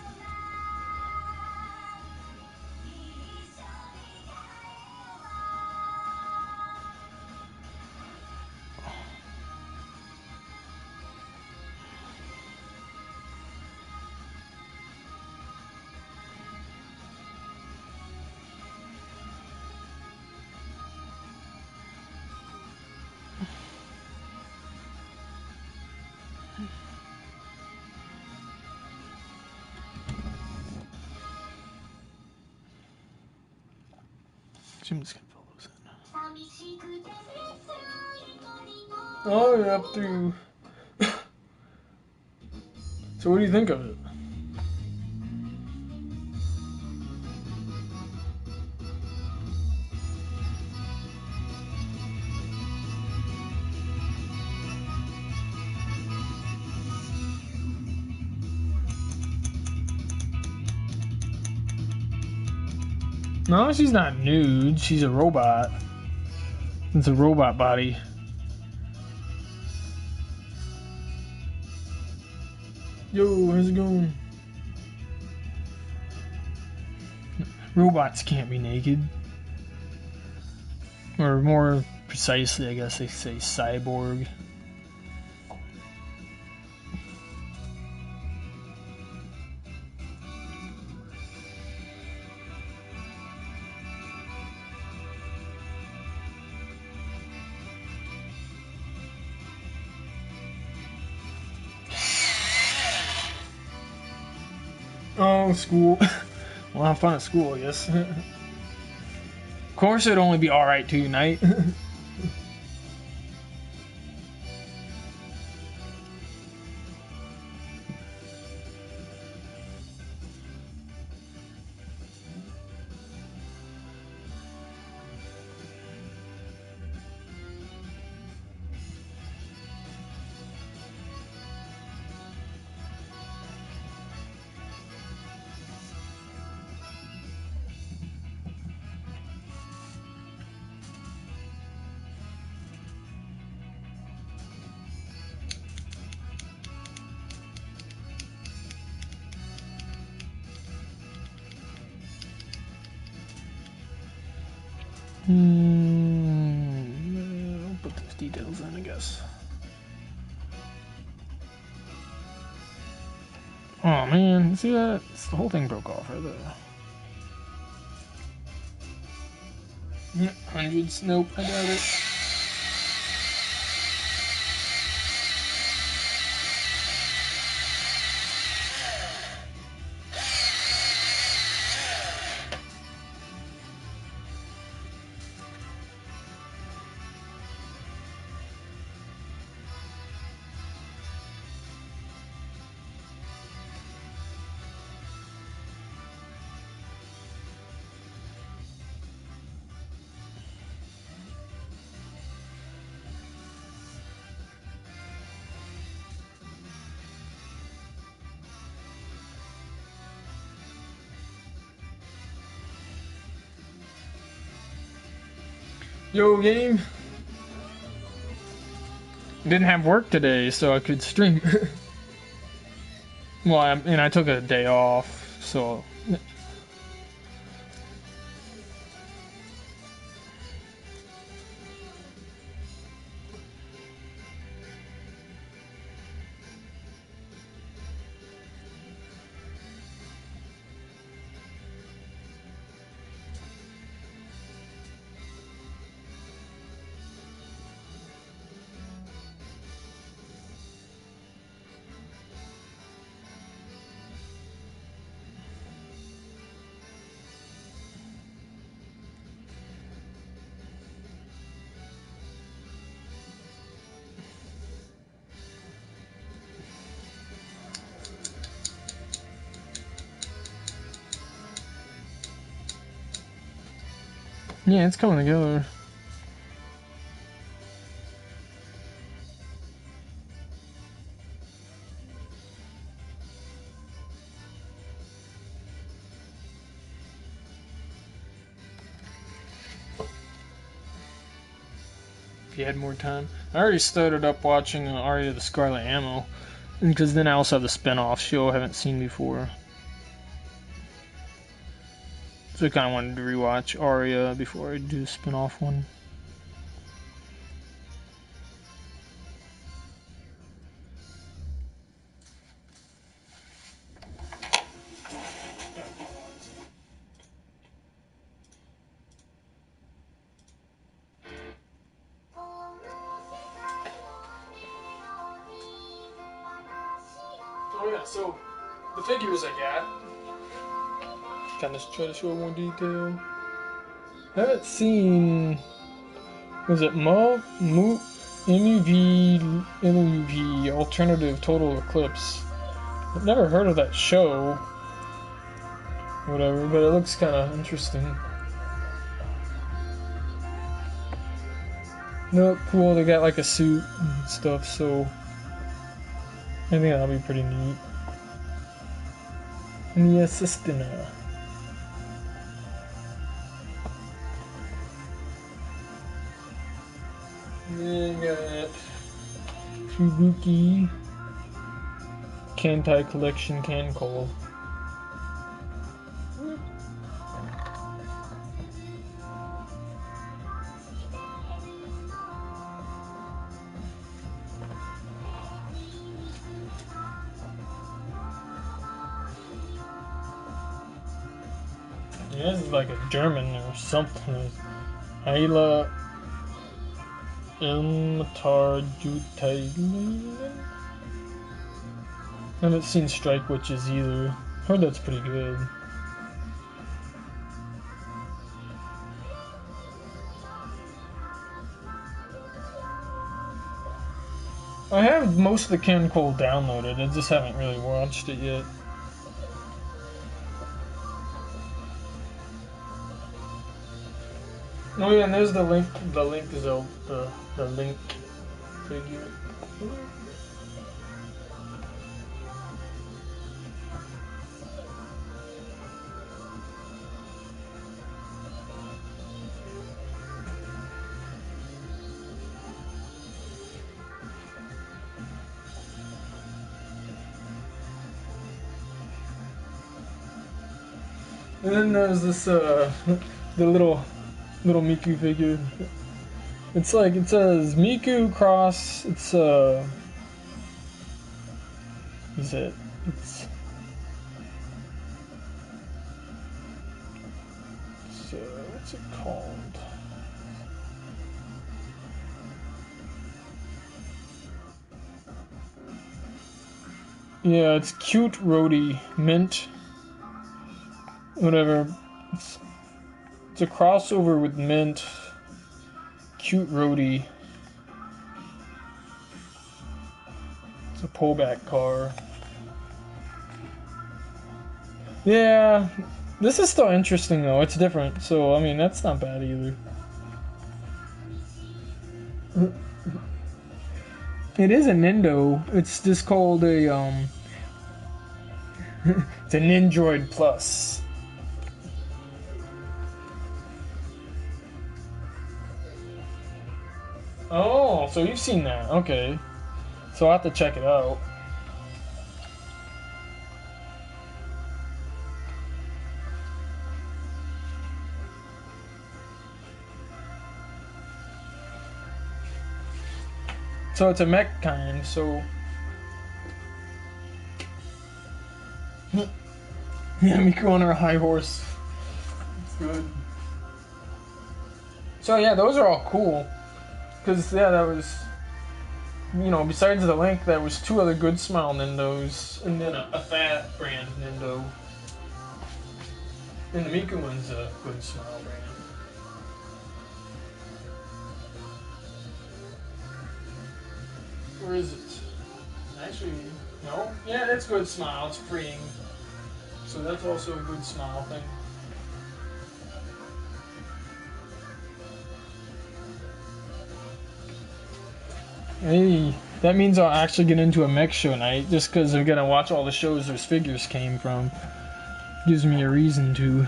I'm just gonna fill those in. Oh, you're up through. So, what do you think of it? No, she's not nude. She's a robot. It's a robot body. Yo, how's it going? Robots can't be naked. Or more precisely, I guess they say cyborg. Oh, school. Well, have fun at school, I guess. Of course, it'd only be alright tonight. I'll put those details in, I guess. Oh man, see that? The whole thing broke off right there. Yeah, hundreds? Nope, I doubt it. Yo, game. Didn't have work today, so I could stream. Well, I took a day off, so. Yeah, it's coming together. If you had more time. I already started up watching Aria the Scarlet Ammo, because then I also have the spin-off show I haven't seen before. So I kind of wanted to rewatch Aria before I do the spin-off one. Oh yeah, so the figures I got, kind of try to show more detail. I haven't seen, was it MUV Alternative Total Eclipse? I've never heard of that show, whatever, but it looks kind of interesting. No, cool, they got like a suit and stuff, so I think that'll be pretty neat. Mia Sistina. Then got Fubuki Kantai Collection Can Call. Yeah, this is like a German or something. Heila Ilmatar. I haven't seen Strike Witches either. Heard that's pretty good. I have most of the Ken Cole downloaded, I just haven't really watched it yet. Oh yeah, and there's the link to the link figure. And then there's this the little Miku figure. It's like, it says Miku cross, it's is it? It's what's it called? Yeah, it's Cute Roadie Mint. Whatever. It's a crossover with Mint. Cute Roadie. It's a pullback car. Yeah, this is still interesting though. It's different, so I mean that's not bad either. It is a Nindo. It's just called a it's a Nindroid Plus. Oh, so you've seen that? Okay, so I will have to check it out. So it's a mech kind, so yeah, Miku on her high horse. It's good. So yeah, those are all cool. Cause yeah, that was, you know, besides the Link, there was 2 other Good Smile Nindos, and then a Fat brand Nindo. And the Miku one's a Good Smile brand. Where is it? Actually, no. Yeah, it's Good Smile. It's freeing. So that's also a Good Smile thing. Hey, that means I'll actually get into a mech show night just because I'm gonna watch all the shows those figures came from. Gives me a reason to.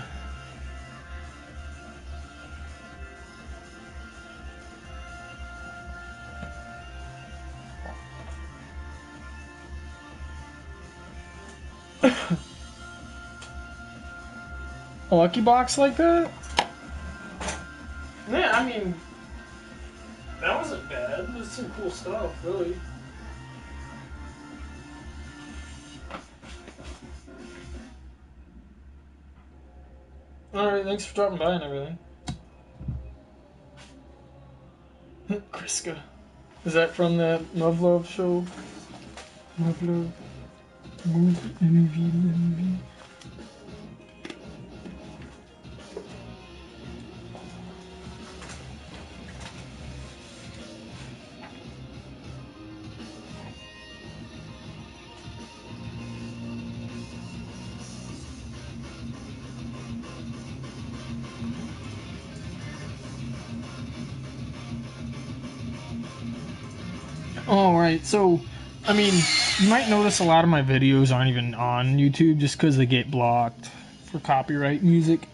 A lucky box like that? Yeah, I mean, that wasn't bad. There's some cool stuff, really. Alright, thanks for dropping by and everything. Kriska. Is that from that Love Love show? Love Love. Movie. Alright, so, I mean, you might notice a lot of my videos aren't even on YouTube just because they get blocked for copyright music.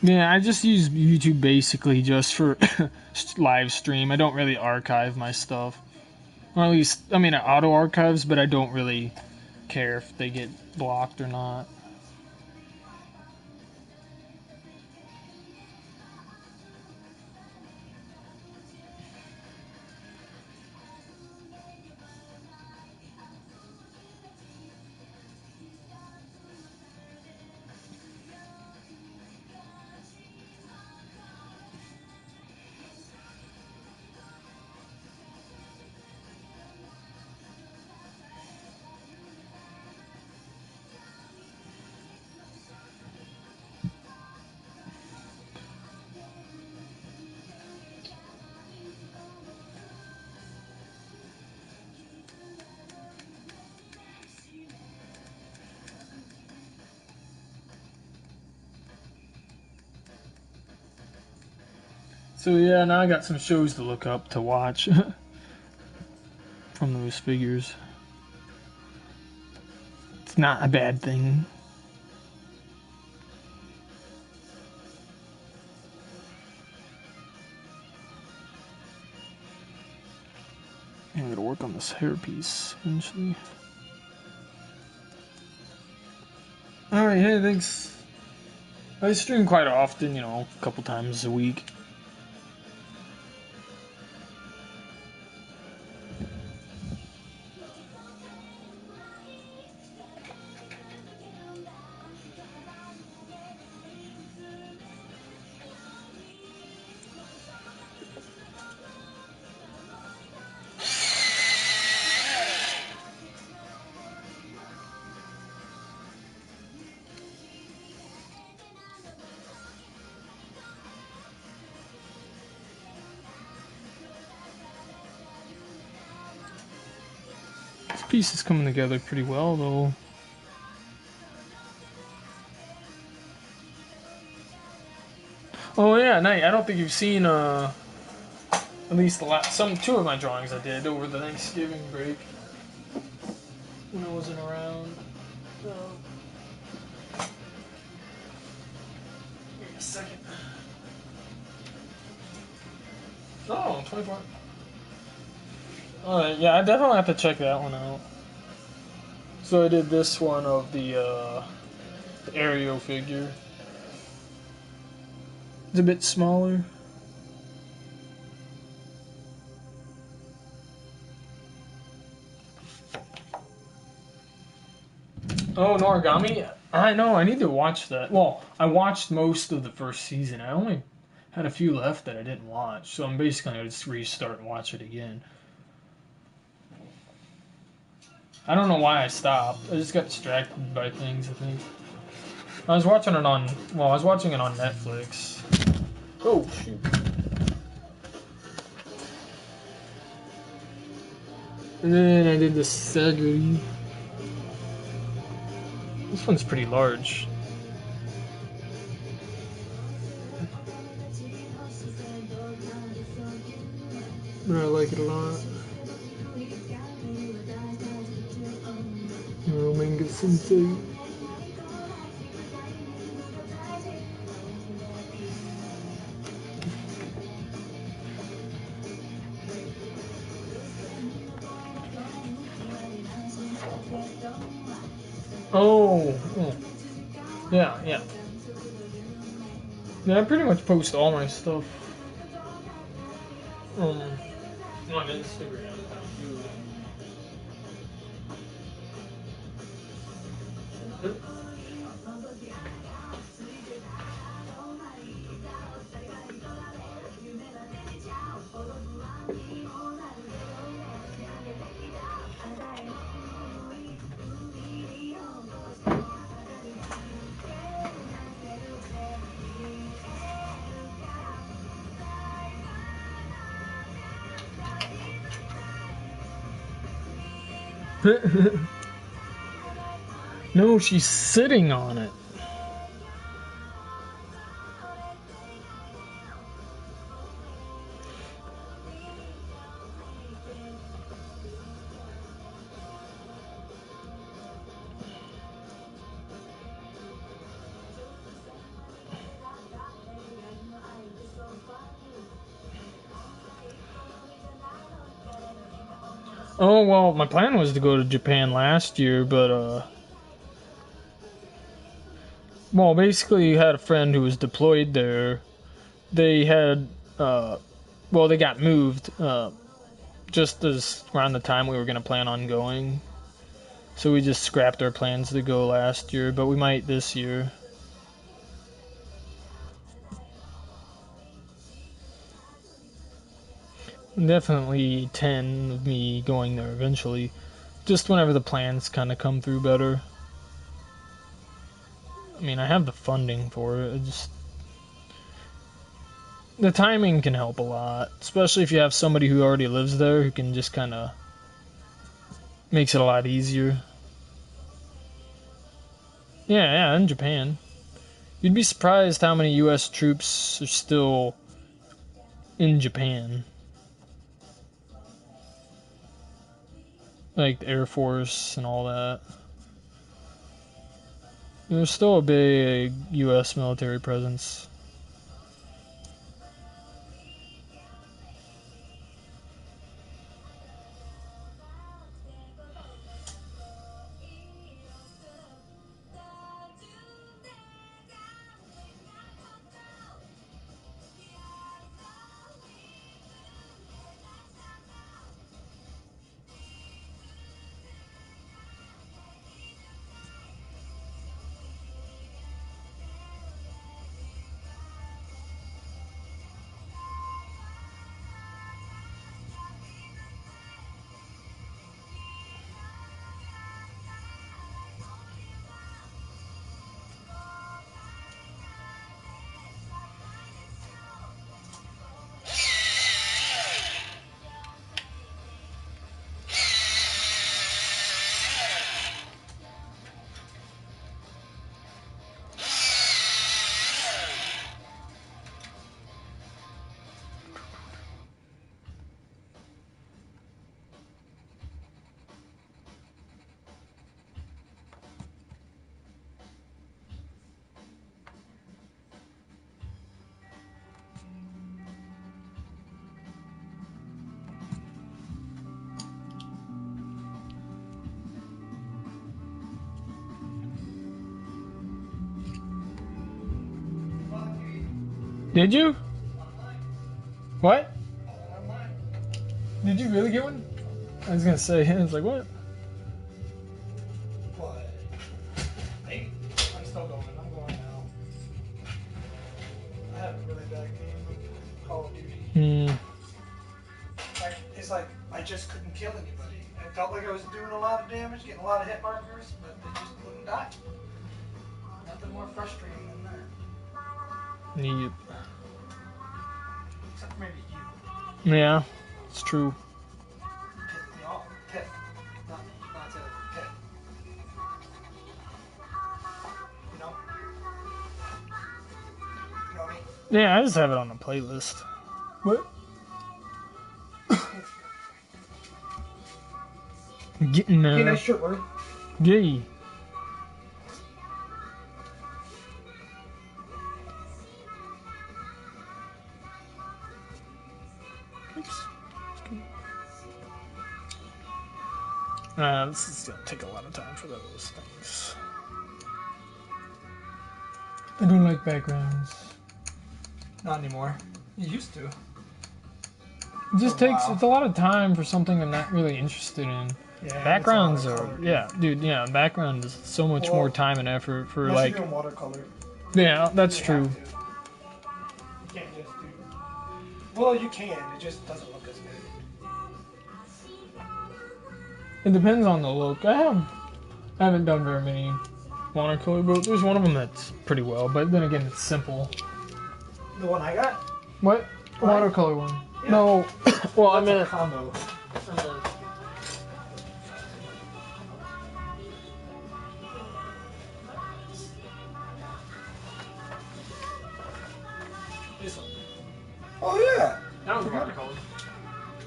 Yeah, I just use YouTube basically just for live stream. I don't really archive my stuff. Or at least, I mean, it auto archives, but I don't really care if they get blocked or not. So yeah, now I got some shows to look up to watch from those figures. It's not a bad thing. I'm gonna work on this hairpiece eventually. Alright, hey, thanks. I stream quite often, you know, a couple times a week. This piece is coming together pretty well, though. Oh yeah, Knight. I don't think you've seen at least two of my drawings I did over the Thanksgiving break when I wasn't around. Give me a second. Oh, 24. Alright, yeah, I definitely have to check that one out. So I did this one of the Aereo figure. It's a bit smaller. Oh, an origami? I know, I need to watch that. Well, I watched most of the first season. I only had a few left that I didn't watch, so I'm basically going to just restart and watch it again. I don't know why I stopped. I just got distracted by things, I think. I was watching it on Netflix. Oh, shoot. And then I did the Saguri. This one's pretty large. But I like it a lot. Manga Sensei. Oh. Yeah. Yeah, I pretty much post all my stuff on Instagram. No, she's sitting on it. Oh, well, my plan was to go to Japan last year, but, well, basically, you had a friend who was deployed there. They had, they got moved, just as around the time we were going to plan on going. So we just scrapped our plans to go last year, but we might this year. Definitely 10 of me going there eventually. Just whenever the plans kind of come through better. I mean, I have the funding for it. The timing can help a lot, especially if you have somebody who already lives there who can just kind of makes it a lot easier. Yeah, in Japan. You'd be surprised how many U.S. troops are still in Japan. Like the Air Force and all that. There's still a big U.S. military presence. Did you? What? Did you really get one? I was gonna say, I was like, what? What? Hey, I'm still going. I'm going now. I have a really bad game of Call of Duty. It's like I just couldn't kill anybody. I felt like I was doing a lot of damage, getting a lot of hit markers, but they just wouldn't die. Nothing more frustrating than that. Yep. Except for maybe you. Yeah, it's true. Pit me off. Pit. Not Pit. You know? You know what I mean? Yeah, I just have it on a playlist. What? Getting Hey, nice shirt, bro. Gay. This is gonna take a lot of time for those things. I don't like backgrounds. Not anymore. You used to. It just takes, it's a lot of time for something I'm not really interested in. Yeah, Backgrounds are, yeah, dude, yeah, background is so much more time and effort for unless like. you're doing watercolor. Yeah, that's You true. have to. You can't just do. Well, you can. It just doesn't look as good. It depends on the look. I haven't done very many watercolor, but there's one of them that's pretty well. But then again, it's simple. The one I got? What? Mine? Watercolor one? Yeah. No. Well, I That's a meant. combo. This one. Oh yeah. That was watercolor.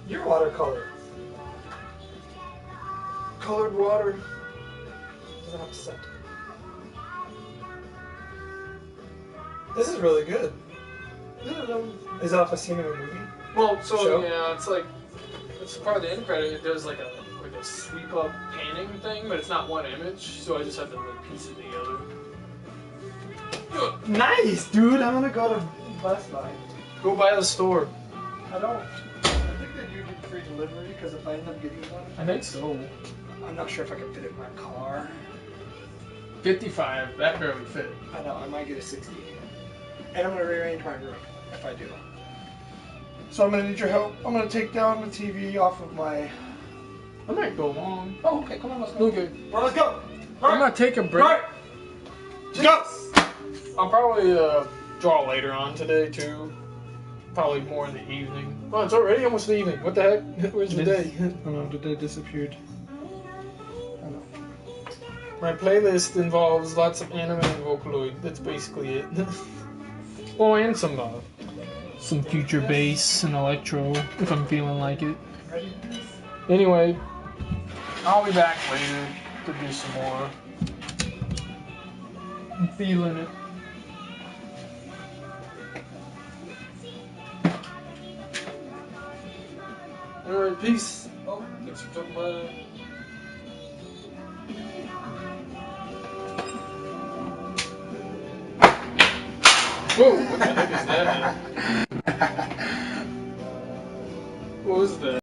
Your watercolor. Colored water. Doesn't have to set. This is really good. Is it off a scene in a movie? Well, so Show? yeah, it's like it's part of the end credit. It does like a sweep up panning thing, but it's not one image. So I just have to like piece it together. Nice, dude. I'm gonna go to Best Buy. Go by the store. I don't. I think that you get free delivery because if I end up getting one, I think so. I'm not sure if I can fit it in my car. 55. That barely fit. I know. I might get a 60. And I'm gonna rearrange my room if I do. So I'm gonna need your help. I'm gonna take down the TV off of my. I might go long. Oh, okay. Come on, let's go. Okay. Well, let's go. I'm gonna take a break. Right. Go. I'll probably draw later on today too. Probably more in the evening. Oh, it's already almost the evening. What the heck? Where's the day? Oh, the day disappeared. I know. My playlist involves lots of anime and Vocaloid. That's basically it. Oh, and some future bass and electro if I'm feeling like it. Ready? Anyway, I'll be back later to do some more. I'm feeling it. Alright, peace. Oh, thanks for talking about it. Whoa, what the heck is that? What was that?